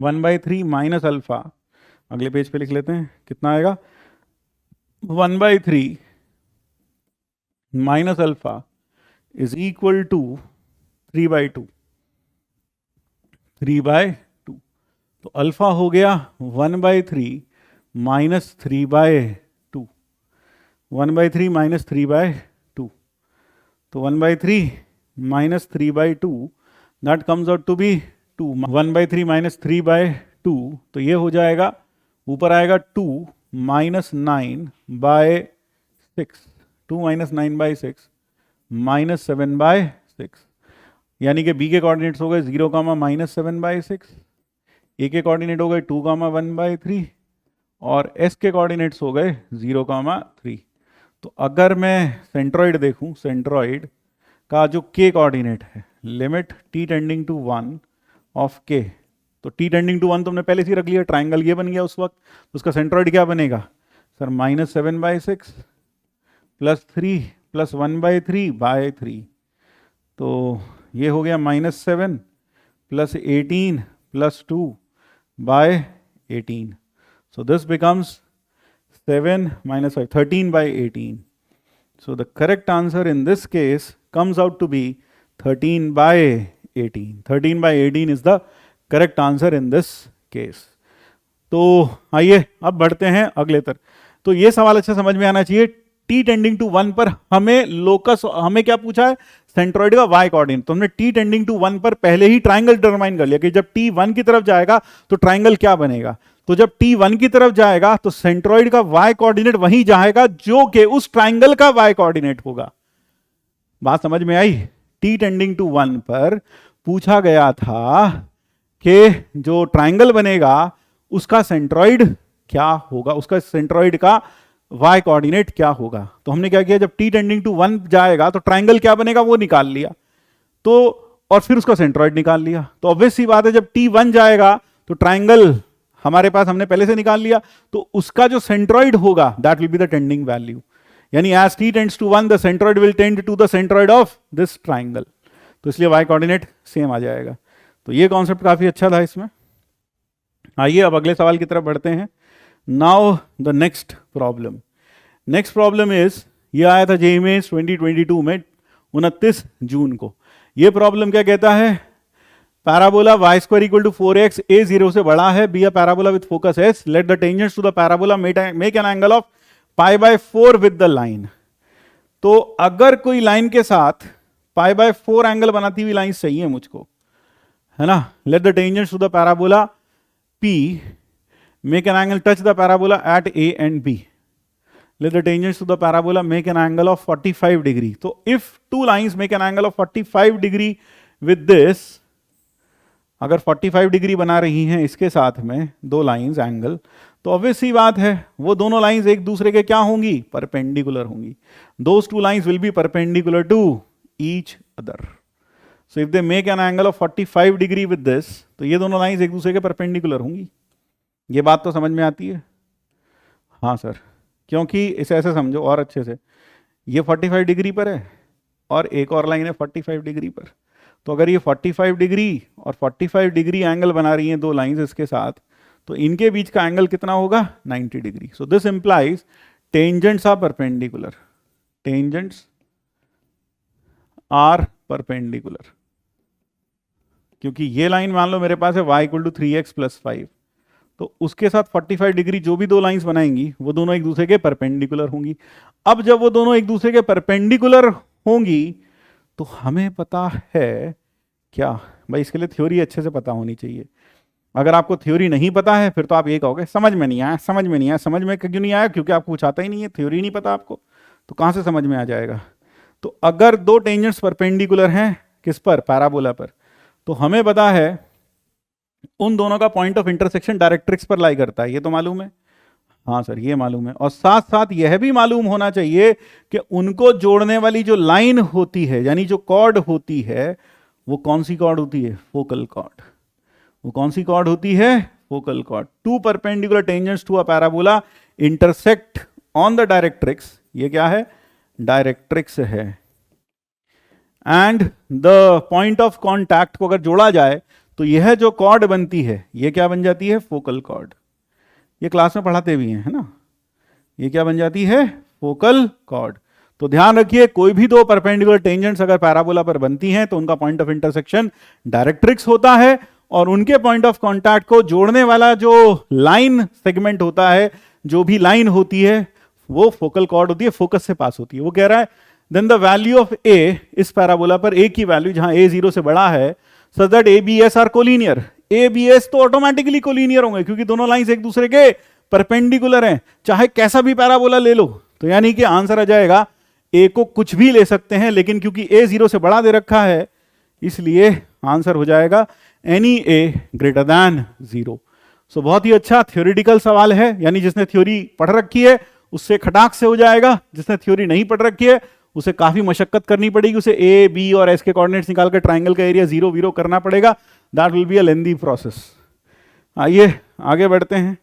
1/3 माइनस अल्फा, अगले पेज पे लिख लेते हैं, कितना आएगा 1/3 minus alpha is equal to 3/2, 3/2। तो अल्फा हो गया 1/3 माइनस 3/2, 1/3 माइनस 3/2। तो 1/3 minus 3/2 that comes out to be 2। 1/3 minus 3/2, तो ये हो जाएगा, ऊपर आएगा 2 - 9/6, 2 - 9/6 -7/6, यानी कि b के कोऑर्डिनेट्स हो गए 0, -7/6, a के कोऑर्डिनेट हो गए 2, 1/3, और s के कोऑर्डिनेट्स हो गए 0, 3। तो अगर मैं सेंट्रॉइड देखूं, सेंट्रॉइड का जो k कोऑर्डिनेट है, limit t tending to 1 of k, तो t टेंडिंग टू 1 तो हमने पहले से ही रख लिया, ट्राइंगल ये बन गया उस वक्त, तो उसका सेंट्रॉइड क्या बनेगा सर? -7/6 प्लस 3 प्लस 1/3/3, तो ये हो गया -7 plus 18 plus 2/18। So this becomes 7 - 5, 13/18। So the correct answer in this case comes out to be 13/18. 13/18 is the correct answer in this case. तो आइए अब बढ़ते हैं अगले तक। तो ये सवाल अच्छा समझ में आना चाहिए। t टेंडिंग टू 1 पर हमें लोकस, हमें क्या पूछा है? सेंट्रॉइड का y कोऑर्डिनेट। तो हमने t टेंडिंग टू 1 पर पहले ही ट्राइंगल डिटरमाइन कर लिया कि जब t 1 की तरफ जाएगा तो ट्राइंगल क्या बनेगा। तो जब t 1 की तरफ जाएगा तो सेंट्रॉइड का y कोऑर्डिनेट वहीं जाएगा जो कि उस ट्राइंगल का y कोऑर्डिनेट होगा। बात समझ में आई? t टेंडिंग टू 1 पर पूछा गया था कि जो ट्राइंगल बनेगा उसका सेंट्रॉइड क्या होगा, उसका सेंट्रॉइड का y कोऑर्डिनेट क्या होगा। तो हमने क्या किया, जब t टेंडिंग टू 1 जाएगा तो ट्राइंगल क्या बनेगा वो निकाल लिया, तो और फिर उसका सेंट्रॉइड निकाल लिया। तो ऑब्वियस सी बात है जब t 1 जाएगा तो ट्राइंगल हमारे पास हमने पहले से निकाल लिया, तो उसका जो सेंट्रॉइड होगा that will be the tending value, यानी as t tends to 1 the centroid will tend to the centroid of this triangle. तो इसलिए y कोऑर्डिनेट सेम आ जाएगा। तो ये कॉन्सेप्ट काफी अच्छा था इसमें। आइए अब अगले सवाल की तरफ बढ़ते हैं। Now the next problem. Next problem is, ये आया था जेईई मेंस 2022 में 29 जून को। ये प्रॉब्लम क्या कहता है, parabola y square equal to 4x, a 0 से बड़ा है, be a parabola with focus s, let the tangents to the parabola make an angle of π/4 with the line. तो अगर कोई लाइन के साथ π/4 एंगल बनाती हुई लाइन चाहिए मुझको, है ना. Let the tangents to the parabola P make an angle touch the parabola at A and B. Let the tangents to the parabola make an angle of 45 degree. So if two lines make an angle of 45 degree with this, अगर 45 degree बना रही हैं इसके साथ में दो lines angle, तो obvious सी बात है वो दोनों लाइंस एक दूसरे के क्या होंगी, परपेंडिकुलर होंगी. Those two lines will be perpendicular to each other. So if they make an angle of 45 degree with this, तो ये दोनों लाइंस एक दूसरे के परपेंडिकुलर होंगी. ये बात तो समझ में आती है? हाँ सर, क्योंकि इसे ऐसे समझो और अच्छे से, ये 45 डिग्री पर है और एक और लाइन है 45 डिग्री पर. तो अगर ये 45 डिग्री और 45 डिग्री एंगल बना रही हैं दो लाइंस इसके साथ, तो इनके बीच का एंगल कितना होगा, 90 degree. So this implies tangents are perpendicular. Tangents are perpendicular. क्योंकि ये लाइन मान लो मेरे पास है y = 3x + 5, तो उसके साथ 45 डिग्री जो भी दो लाइंस बनाएंगी वो दोनों एक दूसरे के परपेंडिकुलर होंगी. अब जब वो दोनों एक दूसरे के परपेंडिकुलर होंगी तो हमें पता है क्या भाई, इसके लिए थ्योरी अच्छे से पता होनी चाहिए. अगर आपको थ्योरी नहीं पता है फिर तो आप ये कहोगे समझ में नहीं आया, समझ में नहीं आया. समझ में क्यों नहीं आया? क्योंकि आपको कुछ आता ही नहीं है, थ्योरी नहीं पता आपको, तो कहाँ से समझ में आ जाएगा. तो अगर दो टेंजेंट्स परपेंडिकुलर हैं किस पर, पैराबोला पर, तो हमें पता है उन दोनों का पॉइंट ऑफ इंटरसेक्शन डायरेक्ट्रिक्स पर लाई करता है. ये तो मालूम है? हाँ सर ये मालूम है. और साथ साथ यह भी मालूम होना चाहिए कि उनको जोड़ने वाली जो लाइन होती है, यानी जो कॉर्ड होती है, वो कौन सी कॉर्ड होती है, फोकल कॉर्ड. वो कौन सी कॉर्ड होती है, focal chord. Two perpendicular tangents to a parabola intersect on the directrix. ये क्या है, डायरेक्ट्रिक्स है. And the point of contact को अगर जोड़ा जाए तो यह जो कॉर्ड बनती है ये क्या बन जाती है, फोकल कॉर्ड. ये क्लास में पढ़ाते भी हैं, है ना. ये क्या बन जाती है, फोकल कॉर्ड. तो ध्यान रखिए, कोई भी दो परपेंडिकुलर टेंजेंट्स अगर पैराबोला पर बनती हैं तो उनका पॉइंट ऑफ इंटरसेक्शन डायरेक्ट्रिक्स होता है, और उनके पॉइंट ऑफ कॉन्टैक्ट को जोड़ने वाला जो लाइन सेगमेंट होता है, जो भी लाइन होती है, वो फोकल कॉर्ड होती है, फोकस से पास होती है. वो कह रहा है देन द वैल्यू ऑफ ए, इस पैराबोला पर ए की वैल्यू जहां ए 0 से बड़ा है, such that A B S are collinear. A B S तो ऑटोमेटिकली कोलिनियर होंगे क्योंकि दोनों लाइंस एक दूसरे के परपेंडिकुलर हैं, चाहे कैसा भी पैराबोला ले लो. तो यानी कि आंसर आ जाएगा, ए को कुछ भी ले सकते हैं, लेकिन क्योंकि ए 0 से बड़ा दे रखा है इसलिए आंसर हो जाएगा एनी ए ग्रेटर दैन 0. सो बहुत ही अच्छा थ्योरेटिकल सवाल है, यानी जिसने थ्योरी पढ़ रखी है उससे खटाक से हो जाएगा. जिसने थ्योरी नहीं पढ़ रखी है उसे काफी मशक्कत करनी पड़ेगी, उसे ए बी और एस के कोऑर्डिनेट्स निकाल कर ट्राइंगल का एरिया 0 0 करना पड़ेगा. That will be a lengthy process. आइए आगे बढ़ते हैं.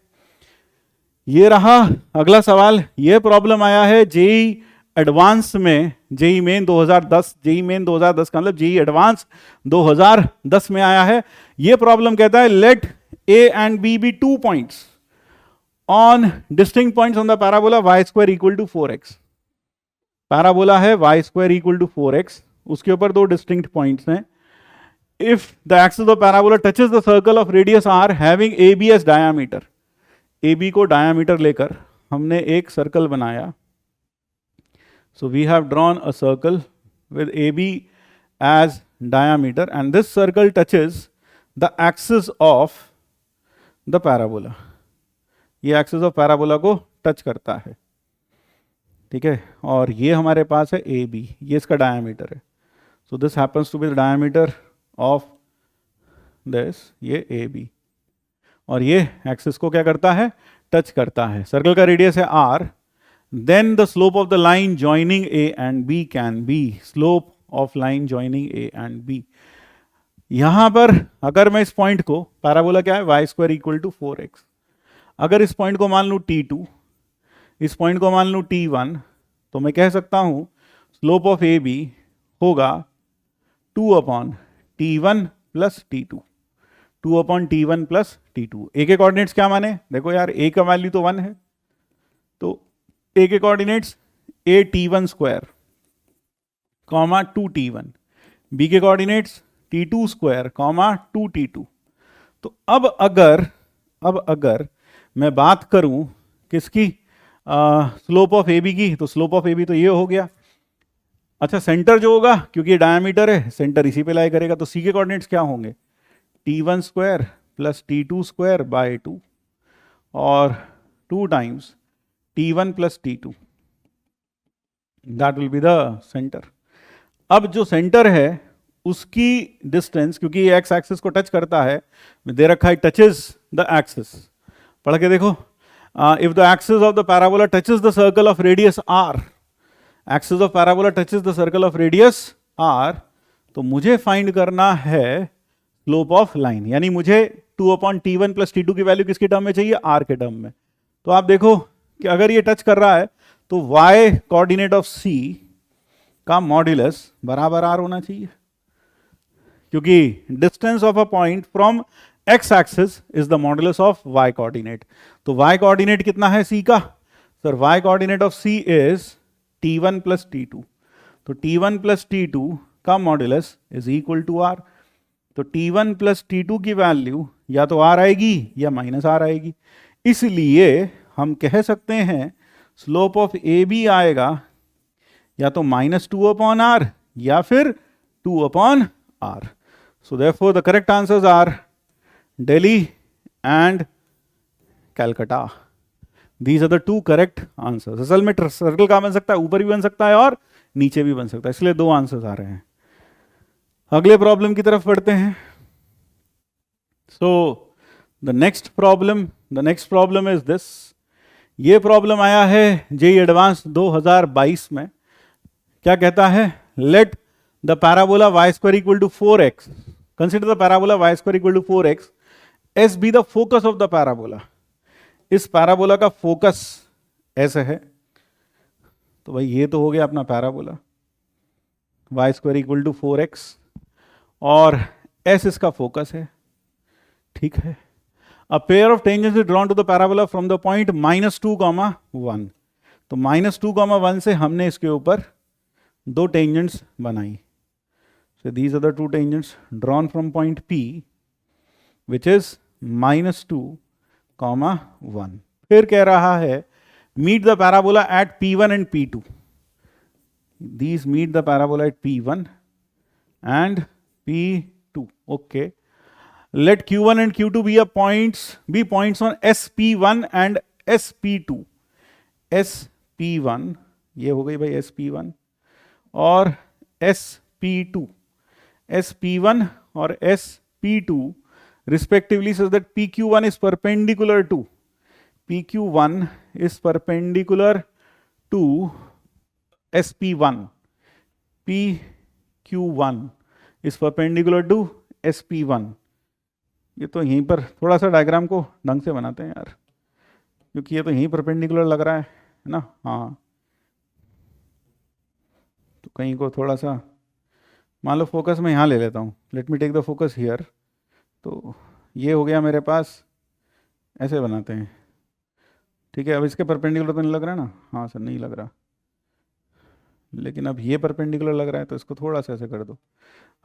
ये रहा अगला सवाल. ये प्रॉब्लम आया है जेई एडवांस में, जेई मेन 2010. जेई मेन 2010 का मतलब जेई एडवांस 2010 में आया है. ये प्रॉब्लम कहता है let A and B be 2 points on distinct points on the parabola y² = 4x. Parabola है y² = 4x, उसके ऊपर दो डिस्टिंक्ट पॉइंट्स हैं. If the axis of parabola touches the circle of radius r having AB as diameter. AB को diameter लेकर हमने एक circle बनाया. So we have drawn a circle with AB as diameter and this circle touches the axis of the parabola. ये axis of parabola को touch करता है, ठीक है. और ये हमारे पास है ए बी, ये इसका डायमीटर है. So this happens to be the diameter of this, ये ए बी. और ये एक्सिस को क्या करता है, टच करता है. सर्कल का रेडियस है R. Then the slope of the line joining A and B can be, slope of line joining A and B. यहां पर अगर मैं इस पॉइंट को, पैराबोला क्या है, y² = 4x, अगर इस पॉइंट को मान लूं T2, इस पॉइंट को मान लूं T1, तो मैं कह सकता हूं स्लोप ऑफ ए बी होगा 2/T1 + T2. 2/T1 + T2. ए के कोऑर्डिनेट्स क्या माने, देखो यार ए का वैल्यू तो 1 है, तो ए के कोऑर्डिनेट्स a_T1², 2T1. बी के कोऑर्डिनेट्स T2² 2T2. तो अब अगर मैं बात करूं किसकी, स्लोप ऑफ ए बी की, तो स्लोप ऑफ ए बी तो ये हो गया. अच्छा सेंटर जो होगा, क्योंकि ये डायमीटर है, सेंटर इसी पे लाई करेगा, तो सी के कोऑर्डिनेट्स क्या होंगे, T1 square plus T2 square by 2 और 2 times T1 plus T2, that will be the centre. अब जो सेंटर है उसकी डिस्टेंस, क्योंकि ये एक्स एक्सिस को टच करता है, दे रखा है टचेस द एक्सिस। पढ़ के देखो, if the axis of the parabola touches the circle of radius R, axis of parabola touches the circle of radius R, तो मुझे फाइंड करना है स्लोप ऑफ लाइन, यानी मुझे 2/T1 प्लस T2 की वैल्यू किसके टर्म में चाहिए, आर के टर्म में। तो आप देखो कि अगर ये टच कर रहा है तो y कोऑर्डिनेट ऑफ c का मॉड्यूलस बराबर आर होना चाहिए, क्योंकि distance of a point from x axis is the modulus of y coordinate. तो y कोऑर्डिनेट कितना है c का, sir y coordinate of c is T1 plus T2, तो T1 प्लस T2 का modulus is equal to r। तो T1 plus T2 की value या तो r आएगी या माइनस r आएगी, इसलिए हम कह सकते हैं स्लोप ऑफ ए बी आएगा या तो -2/r या फिर 2/r। So therefore the correct answers are Delhi and Calcutta. These are the two correct answers. असल में सर्कल का बन सकता है, ऊपर भी बन सकता है और नीचे भी बन सकता है, इसलिए दो आंसर्स आ रहे हैं। अगले प्रॉब्लम की तरफ बढ़ते हैं। So the next problem is this. ये प्रॉब्लम आया है जेईई एडवांस 2022 में। क्या कहता है, let the parabola y square equal to 4x, consider the parabola y square equal to 4x, s be the focus of the parabola. इस parabola का focus ऐसे है, तो भाई ये तो हो गया अपना parabola, y square equal to 4x और s इसका फोकस है, ठीक है। A pair of tangents is drawn to the parabola from the point -2, 1। तो -2, 1 से हमने इसके ऊपर दो टेंजेंट्स बनाई। So these are the two tangents drawn from point P, which is -2, 1। फिर कह रहा है meet the parabola at P1 and P2। These meet the parabola at P1 and P2, okay। Let Q1 and Q2 be points on SP1 and SP2। SP1 ये हो गई भाई SP1 और SP2, SP1 और SP2 respectively, such that PQ1 is perpendicular to SP1 PQ1 is perpendicular to SP1। ये तो यहीं पर थोड़ा सा डायग्राम को ढंग से बनाते हैं यार, क्योंकि ये तो यहीं परपेंडिकुलर लग रहा है ना। हाँ, तो कहीं को थोड़ा सा मान लो फोकस मैं यहाँ ले लेता हूँ, let me take the focus here. तो ये हो गया मेरे पास, ऐसे बनाते हैं, ठीक है। अब इसके परपेंडिकुलर तो नहीं लग रहा है ना, हाँ सर नहीं लग रहा, लेकिन अब ये परपेंडिकुलर लग रहा है, तो इसको थोड़ा सा ऐसे कर दो।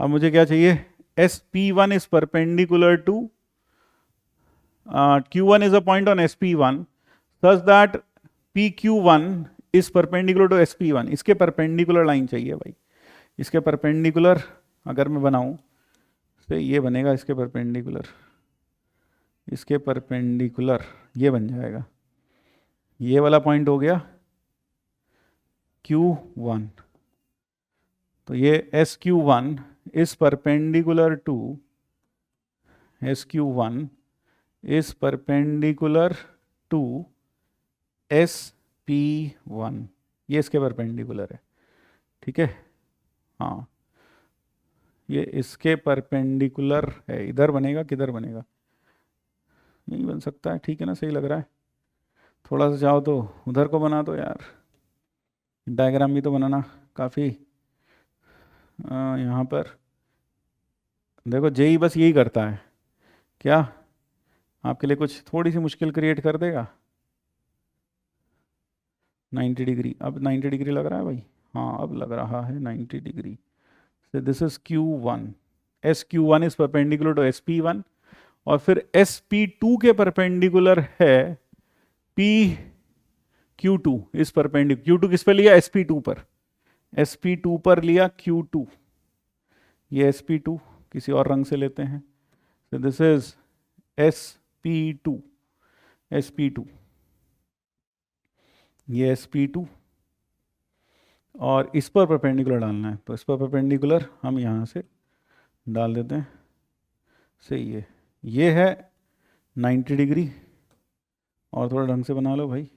अब मुझे क्या चाहिए, SP1 is perpendicular to Q1 is a point on SP1 such that PQ1 is perpendicular to SP1। इसके परपेंडिकुलर लाइन चाहिए भाई, इसके परपेंडिकुलर अगर मैं बनाऊं तो ये बनेगा, इसके परपेंडिकुलर ये बन जाएगा, ये वाला पॉइंट हो गया Q1। तो ये SQ1 is perpendicular to SQ1 is perpendicular to SP1, ये इसके परपेंडिकुलर है, ठीक है। हाँ, ये इसके परपेंडिकुलर है, इधर बनेगा, किधर बनेगा, यही बन सकता है, ठीक है ना, सही लग रहा है। थोड़ा सा चाहो तो उधर को बना दो यार, डायग्राम भी तो बनाना काफ़ी। यहाँ पर देखो, जेई बस यही करता है, क्या आपके लिए कुछ थोड़ी सी मुश्किल क्रिएट कर देगा। 90 डिग्री, अब 90 डिग्री लग रहा है भाई, हाँ अब लग रहा है 90 degree. So this is Q1, SQ1 is perpendicular to SP1 और फिर SP2 के परपेंडिकुलर है PQ2 इस परपेंडिकुलर। Q2 किस पे लिया, SP2 पर, SP2 पर लिया Q2, ये SP2 किसी और रंग से लेते हैं, So this is sp2, sp2, ये sp2 और इस पर परपेंडिकुलर डालना है, तो इस पर परपेंडिकुलर हम यहाँ से डाल देते हैं। सही है, ये है 90 डिग्री, और थोड़ा ढंग से बना लो भाई।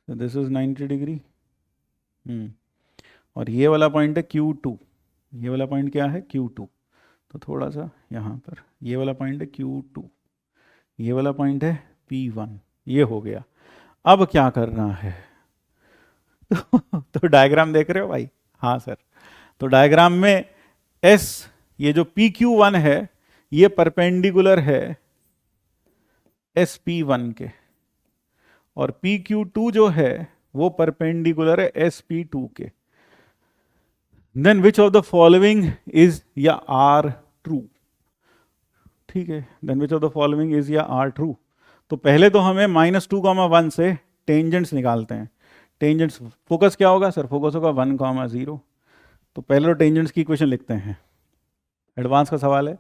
This is 90 degree. और ये वाला पॉइंट है Q2, ये वाला पॉइंट क्या है Q2, तो थोड़ा सा यहाँ पर ये वाला पॉइंट है Q2, ये वाला पॉइंट है P1, ये हो गया। अब क्या करना है तो डायग्राम देख रहे हो भाई? हाँ सर। तो डायग्राम में S, ये जो PQ1 है ये परपेंडिकुलर है SP1 के, और PQ2 जो है वो परपेंडिकुलर है SP2 के। Then which of the following is या आर ट्रू? ठीक है, then which of the following is या आर ट्रू? तो पहले तो हमें -2,1 से टेंजेंट्स निकालते हैं। टेंजेंट्स फोकस क्या होगा सर? फोकस होगा 1,0। तो पहले तो टेंजेंट्स की इक्वेशन लिखते हैं, एडवांस का सवाल है।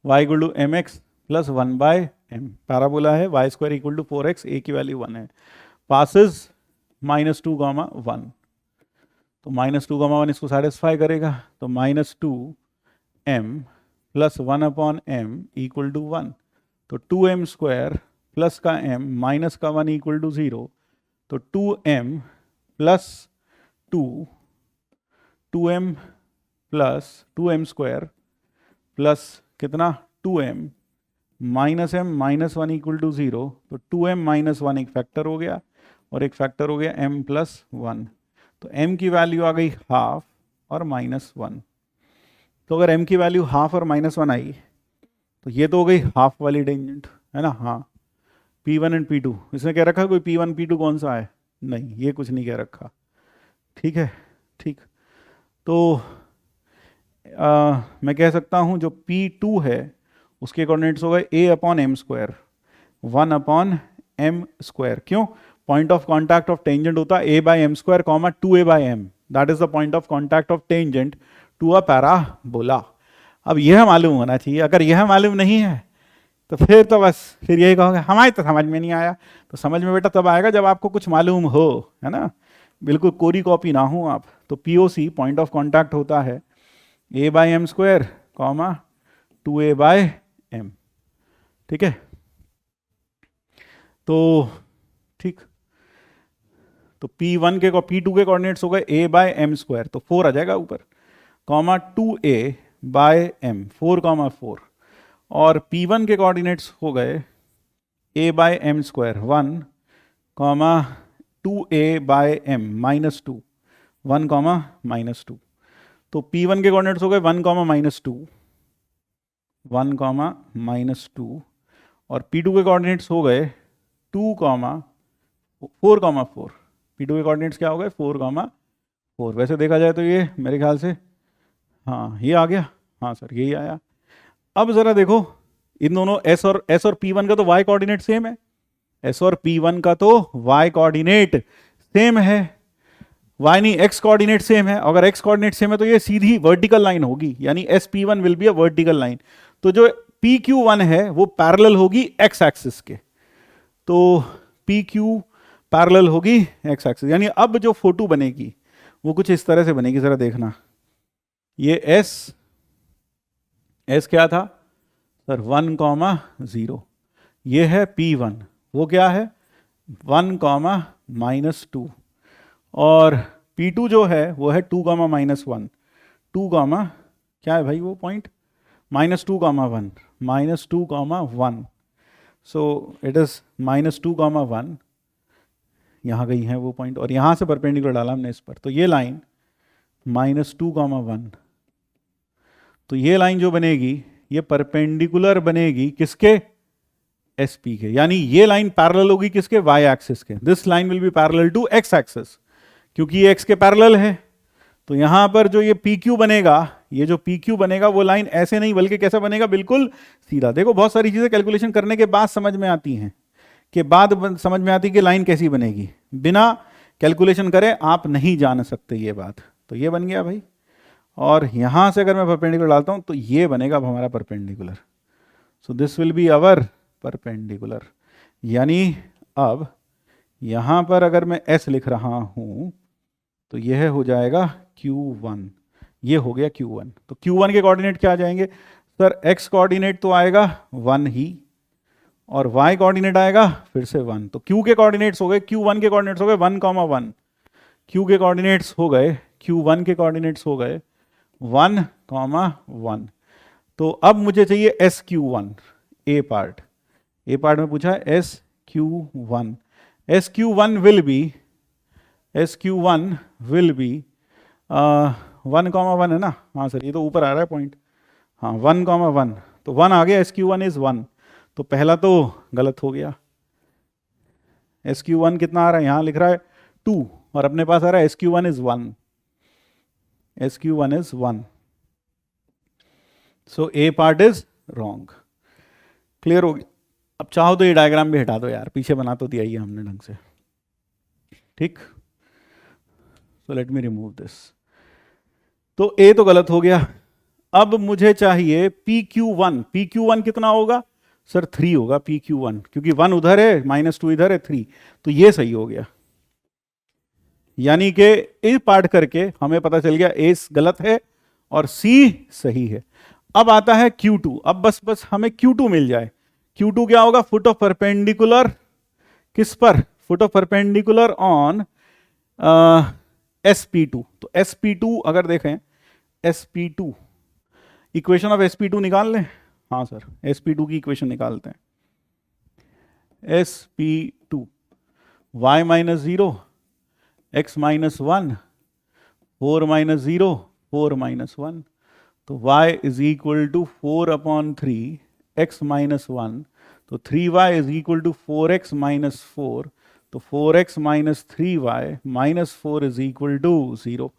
y = mx + 1/m, पैराबोला है y² = 4x, a की वैल्यू 1 है, पासेस -2,1, तो -2,1 इसको सेटिस्फाई करेगा, तो -2m + 1/m = 1, तो 2m² प्लस का m माइनस का 1 = 0, तो 2m + 2m + 2m² प्लस कितना 2m -m -1 = 0, तो 2m - 1 एक फैक्टर हो गया, और एक फैक्टर हो गया m + 1, तो m की वैल्यू आ गई ½ और -1। तो अगर m की वैल्यू ½ और -1 आई, तो ये तो हो गई हाफ वाली टेंजेंट, है ना? हाँ, P1 एंड P2, इसने क्या रखा? कोई P1 P2 कौन सा है? नहीं, ये कुछ नहीं कह रखा। ठीक है, ठीक। तो मैं कह सकता हूँ जो P2 है उसके कोऑर्डिनेट्स हो गए a/m², 1/m²। क्यों? Point of contact of tangent होता है a/m², 2a/m, that is the point of contact of tangent to a parabola. अब यह मालूम होना चाहिए, अगर यह मालूम नहीं है तो फिर तो बस फिर यही कहोगे हमारे तो समझ में नहीं आया। तो समझ में बेटा तब आएगा जब आपको कुछ मालूम हो, है ना? बिल्कुल कोरी कॉपी ना हो आप। तो POC पॉइंट ऑफ कॉन्टैक्ट होता है a/m², 2a/m। ठीक है, तो ठीक, तो P2 के कोऑर्डिनेट्स हो गए a/m², तो 4 आ जाएगा ऊपर, 2a/m, 4,4, और P1 के कोऑर्डिनेट्स हो गए a/m², 1, 2a/m, -2, 1, -2, तो P1 के कोऑर्डिनेट्स हो गए 1, -2, 1, -2, और P2 के कोऑर्डिनेट्स हो गए 2, 4,4। P2 के कोऑर्डिनेट्स क्या हो गए? 4,4। वैसे देखा जाए तो ये मेरे ख्याल से, हाँ ये आ गया, हाँ सर यही आया। अब जरा देखो, इन दोनों S और P1 का तो y कोऑर्डिनेट सेम है, S और P1 का तो y कोऑर्डिनेट सेम है, y नहीं x कोऑर्डिनेट सेम है। अगर x कोऑर्डिनेट सेम है तो ये सीधी वर्टिकल लाइन होगी, यानी SP1 will be a vertical line. तो जो PQ1 है वो पैरेलल होगी x एक्सिस के, तो PQ पैरेलल होगी x एक्सिस, यानी अब जो फोटो बनेगी वो कुछ इस तरह से बनेगी। जरा देखना, ये S क्या था सर? 1, 0। ये है P1, वो क्या है? 1, -2, और P2 जो है वो है 2, -1, 2, क्या है भाई वो पॉइंट? -2, -2, -1, सो इट इज -2, 1, यहाँ गई है वो पॉइंट, और यहाँ से परपेंडिकुलर डाला हमने इस पर, तो ये लाइन -2, 1, तो ये लाइन जो बनेगी ये परपेंडिकुलर बनेगी किसके? SP के, यानी ये लाइन पैरेलल होगी किसके? y एक्सिस के। This line will be parallel to x axis, क्योंकि ये x के पैरेलल है। तो यहां पर जो ये PQ बनेगा, ये जो PQ बनेगा वो लाइन ऐसे नहीं बल्कि कैसा बनेगा? बिल्कुल सीधा। देखो बहुत सारी चीजें कैलकुलेशन करने के बाद समझ में आती हैं, समझ में आती है कि लाइन कैसी बनेगी। बिना कैलकुलेशन करे आप नहीं जान सकते ये बात। तो ये बन गया भाई, और यहां से अगर मैं परपेंडिकुलर डालता हूं तो ये बनेगा अब हमारा perpendicular. So this will be our perpendicular. यानी अब यहाँ पर अगर मैं S लिख रहा हूँ तो यह हो जाएगा Q1, ये हो गया Q1। तो Q1 के कोऑर्डिनेट क्या आ जाएंगे सर? X कोऑर्डिनेट तो आएगा 1 ही, और Y कोऑर्डिनेट आएगा फिर से 1। तो Q के कोऑर्डिनेट्स हो गए, Q1 के कोऑर्डिनेट्स हो गए 1, 1। Q के कोऑर्डिनेट्स हो गए, Q1 के कोऑर्डिनेट्स हो गए 1, 1। तो अब मुझे चाहिए SQ1, ए पार्ट। ए पार्ट में पूछा है SQ1। SQ1 विल बी 1, 1 है ना? हाँ सर, ये तो ऊपर आ रहा है पॉइंट। हाँ 1, 1, तो 1 आ गया। SQ1 इज 1, तो पहला तो गलत हो गया। SQ1 कितना आ रहा है? यहाँ लिख रहा है 2, और अपने पास आ रहा है SQ1 is 1। SQ1 is 1, so A part is wrong. Clear हो गया? अब चाहो तो ये डायग्राम भी हटा दो यार, पीछे बना तो दिया ही है हमने ढंग से। ठीक, so let me remove this. तो ए तो गलत हो गया। अब मुझे चाहिए PQ1। PQ1 कितना होगा सर? 3 होगा PQ1, क्योंकि 1 उधर है, -2 इधर है, 3, तो ये सही हो गया। यानी कि ए पार्ट करके हमें पता चल गया ए गलत है और C सही है। अब आता है Q2। अब बस हमें Q2 मिल जाए। Q2 क्या होगा? फुट ऑफ परपेंडिकुलर किस पर? Foot of perpendicular on SP2। तो SP2 अगर देखें, SP2 इक्वेशन ऑफ SP2 निकाल लें। हाँ सर, SP2 की इक्वेशन निकालते हैं। SP2 y - 0 x - 1 4 - 0 4 - 1, तो y is equal to 4/3 x - 1, तो 3y is equal to 4x - 4, तो 4x - 3y - 4 is equal to 0।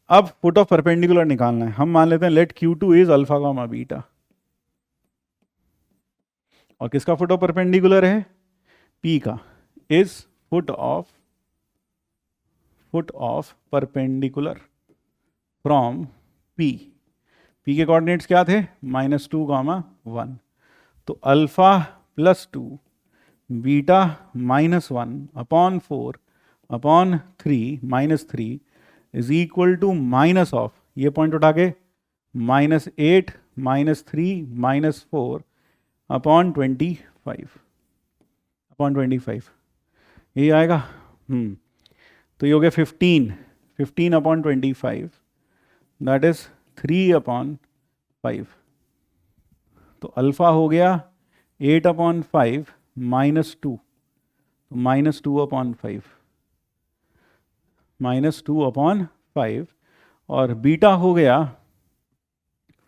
अब फुट ऑफ परपेंडिकुलर निकालना है। हम मान लेते हैं let Q2 is alpha gamma beta, और किसका फुट ऑफ परपेंडिकुलर है? P का। Is foot of perpendicular from P। P के कोऑर्डिनेट्स क्या थे? -2, 1, तो alpha +2 beta -1/4/3 -3 is equal to minus of, ये पॉइंट उठा के, -8 -3 -4/25 ये आएगा। तो ये हो गया 15/25, दैट इज 3/5। तो अल्फा हो गया 8/5 -2, तो -2/5, और बीटा हो गया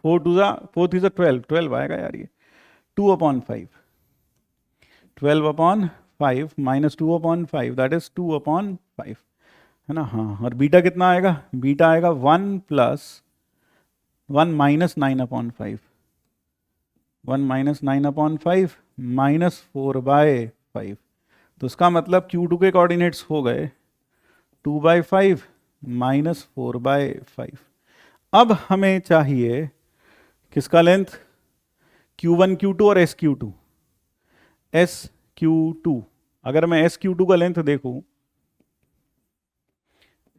4 3 12 आएगा यार, ये 2/5, 12/5 -2/5 दैट इज 2/5, है ना? हाँ, और बीटा कितना आएगा? बीटा आएगा 1 + 1 - 9/5, 1 - 9/5 -4/5। तो इसका मतलब Q2 के कोऑर्डिनेट्स हो गए 2/5 -4/5। अब हमें चाहिए किसका लेंथ? Q1 Q2 और SQ2। SQ2, अगर मैं SQ2 का लेंथ देखूं,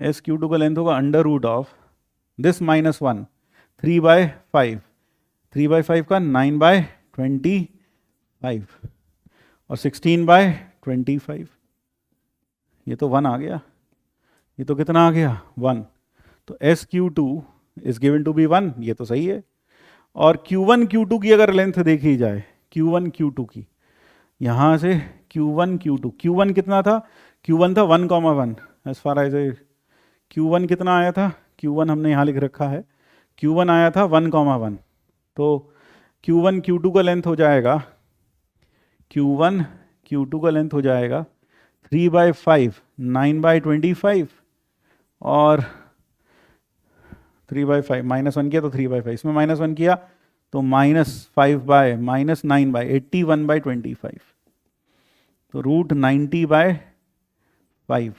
SQ2 का लेंथ होगा √ऑफ दिस -1 3/5, 3/5 का 9/25 और 16/25, ये तो 1 आ गया, ये तो कितना आ गया? 1। तो SQ2 is given to be 1, ये तो सही है। और Q1 Q2 की अगर लेंथ देखी जाए, Q1 Q2 की, यहाँ से Q1 Q2, Q1 कितना था? Q1 था 1, 1 एज फार एज Q1 कितना आया था? Q1 हमने यहाँ लिख रखा है, Q1 आया था 1, 1। तो Q1 Q2 का लेंथ हो जाएगा, Q1 Q2 का लेंथ हो जाएगा 3/5 9/25, और 3/5 -1 किया तो 3/5, इसमें -1 किया तो -5/-9/81/25, तो √90/5,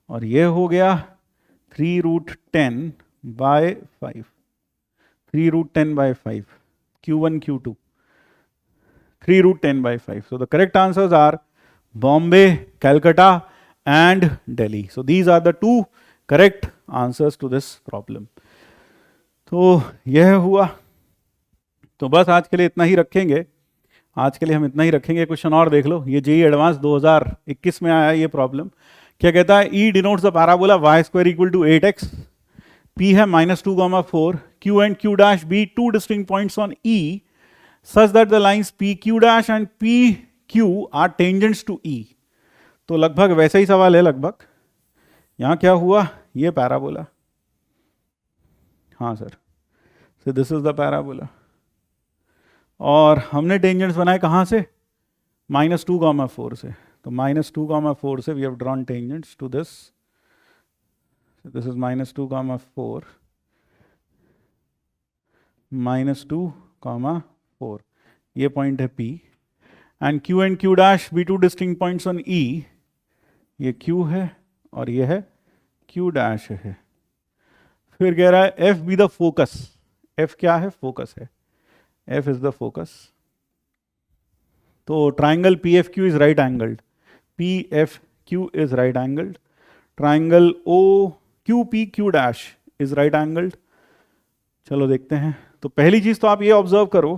और ये हो गया 3√10/5, 3√10/5 Q1, Q2. 3 root 10 by 5. So the correct answers are Bombay, Calcutta and Delhi. So these are the two correct answers to this problem. तो यह हुआ. तो बस आज के लिए इतना ही रखेंगे. आज के लिए हम इतना ही रखेंगे. क्वेश्चन और देख लो. ये जेईई एडवांस 2021 में आया ये प्रॉब्लम. क्या कहता है? E denotes the parabola y square equal to 8x. P है -2, 4. Q and Q dash be two distinct points on E such that the lines PQ dash and PQ are tangents to E. तो लगभग वैसा ही सवाल है लगभग. यहां क्या हुआ? ये पैराबोला. हाँ sir. So this is the parabola. और हमने टेंजेंट्स बनाए कहाँ से? -2, 4 से. तो -2, 4 से we have drawn tangents to this. So this is -2, 4. -2, 4. ये पॉइंट है P. And Q and Q dash be two distinct points on E. ये Q है और ये है Q dash है. फिर कह रहा है F be the focus. F क्या है? फोकस है. F is the focus. तो triangle PFQ is right angled. PFQ is right angled. Triangle OQPQ dash is right angled. चलो देखते हैं. तो पहली चीज तो आप ये ऑब्जर्व करो,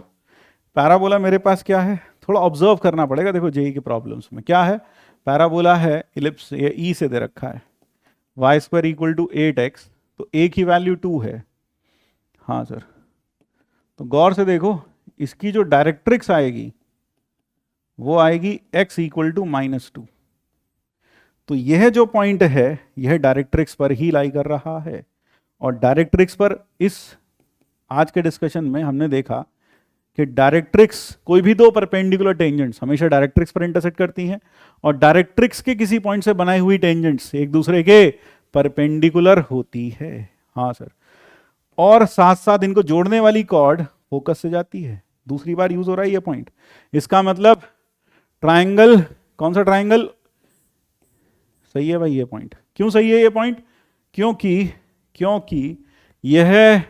पैराबोला मेरे पास क्या है? थोड़ा ऑब्जर्व करना पड़ेगा. देखो जेईई के प्रॉब्लम्स में क्या है? पैराबोला है, इलिप्स ये ई से दे रखा है, y square equal to 8x. तो a की वैल्यू 2 है. हाँ सर. तो गौर से देखो, इसकी जो डायरेक्ट्रिक्स आएगी वो आएगी x इक्वल टू -2. तो यह जो पॉइंट है यह डायरेक्ट्रिक्स पर ही लाई कर रहा है. और डायरेक्ट्रिक्स पर इस आज के डिस्कशन में हमने देखा कि डायरेक्ट्रिक्स, कोई भी दो परपेंडिकुलर टेंजेंट्स हमेशा डायरेक्ट्रिक्स पर इंटरसेक्ट करती हैं, और डायरेक्ट्रिक्स के किसी पॉइंट से बनाई हुई टेंजेंट्स एक दूसरे के परपेंडिकुलर होती है. हाँ सर. और साथ साथ इनको जोड़ने वाली कॉर्ड फोकस से जाती है. दूसरी बार यूज हो रहा है ये पॉइंट. इसका मतलब ट्राइंगल, कौन सा ट्राइंगल सही है भाई? ये पॉइंट. क्यों सही है ये पॉइंट? क्योंकि यह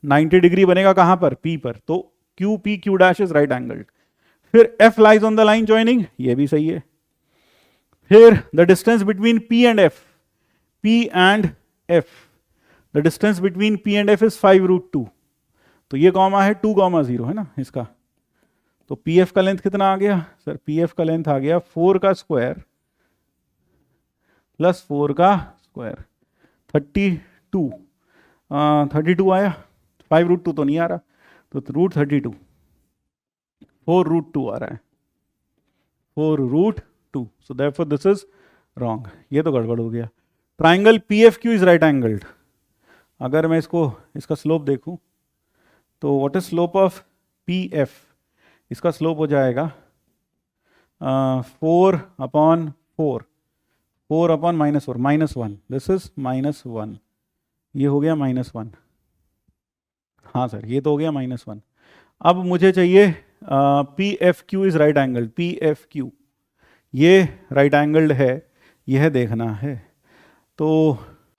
90 डिग्री बनेगा कहां पर? P पर. तो QPQ dash is right angled. फिर F lies on the line joining, ये भी सही है. फिर the distance between P and F, the distance between P and F is 5 root 2. तो ये कॉमा है 2, 0 है ना इसका. तो PF का लेंथ कितना आ गया सर? PF का लेंथ आ गया 4 का स्क्वायर प्लस 4 का स्क्वायर, 32. 32 आया. 5 रूट 2 तो नहीं आ रहा, तो रूट 32. 4 रूट 2 आ रहा है. 4 root 2. So therefore this is wrong. ये तो गड़बड़ हो गया. Triangle PFQ is right angled. अगर मैं इसका स्लोप देखूं तो what is slope of PF? इसका स्लोप हो जाएगा 4 अपॉन 4 अपॉन -4, -1. This is -1. ये हो गया -1. हाँ सर, ये तो हो गया -1. अब मुझे चाहिए PFQ is right angled. PFQ ये राइट एंगल्ड है, यह देखना है. तो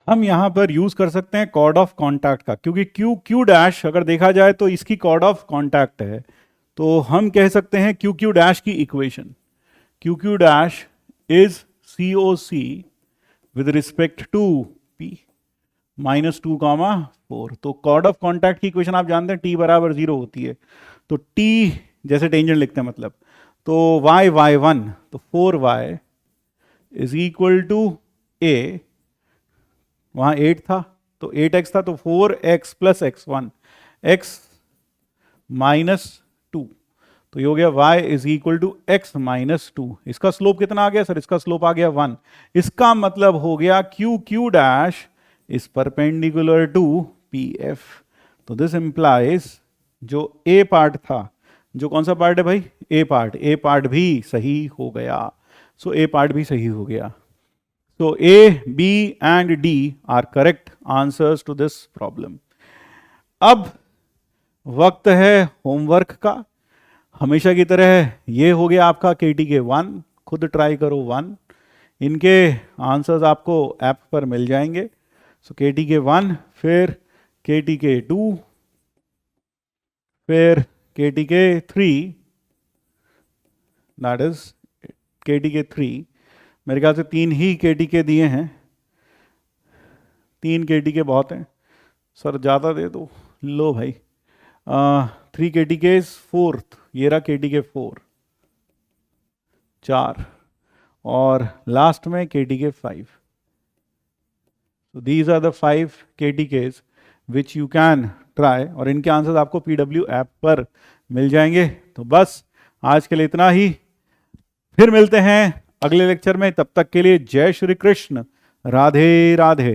हम यहाँ पर यूज कर सकते हैं कॉर्ड ऑफ कॉन्टैक्ट का, क्योंकि QQ डैश अगर देखा जाए तो इसकी कॉर्ड ऑफ कॉन्टैक्ट है. तो हम कह सकते हैं QQ डैश की equation, QQ dash is COC with respect to P -2, 4. तो कॉर्ड ऑफ कॉन्टैक्ट की इक्वेशन आप जानते हैं, T बराबर 0 होती है. तो T जैसे टेंजेंट लिखते हैं मतलब, तो y1, तो 4y is equal to A. वहां 8 था तो 8x था, तो 4x प्लस x1, x -2. तो ये हो गया y is equal to x -2. इसका स्लोप कितना आ गया सर? इसका स्लोप आ गया 1. इसका मतलब हो गया QQ dash is perpendicular to PF. तो दिस इंप्लाइज जो A पार्ट था, जो कौन सा पार्ट है भाई? A पार्ट भी सही हो गया. सो A पार्ट भी सही हो गया. So A, B and D are correct answers to this problem. अब वक्त है होमवर्क का. हमेशा की तरह ये हो गया आपका KTK 1. खुद ट्राई करो 1. इनके आंसर्स आपको ऐप पर मिल जाएंगे. सो KTK 1, फिर KTK 2, फिर KTK3, दैट इज KTK3, मेरे ख्याल से 3 ही KTK दिए हैं, 3 KTK बहुत हैं सर, ज़्यादा दे दो, लो भाई। 3 KTK, फोर्थ, ये रहा KTK4, 4, और लास्ट में KTK5। So these are the 5 KTKs which you can try, और इनके आंसर्स आपको PW ऐप पर मिल जाएंगे। तो बस आज के लिए इतना ही, फिर मिलते हैं अगले लेक्चर में, तब तक के लिए जय श्री कृष्ण, राधे राधे।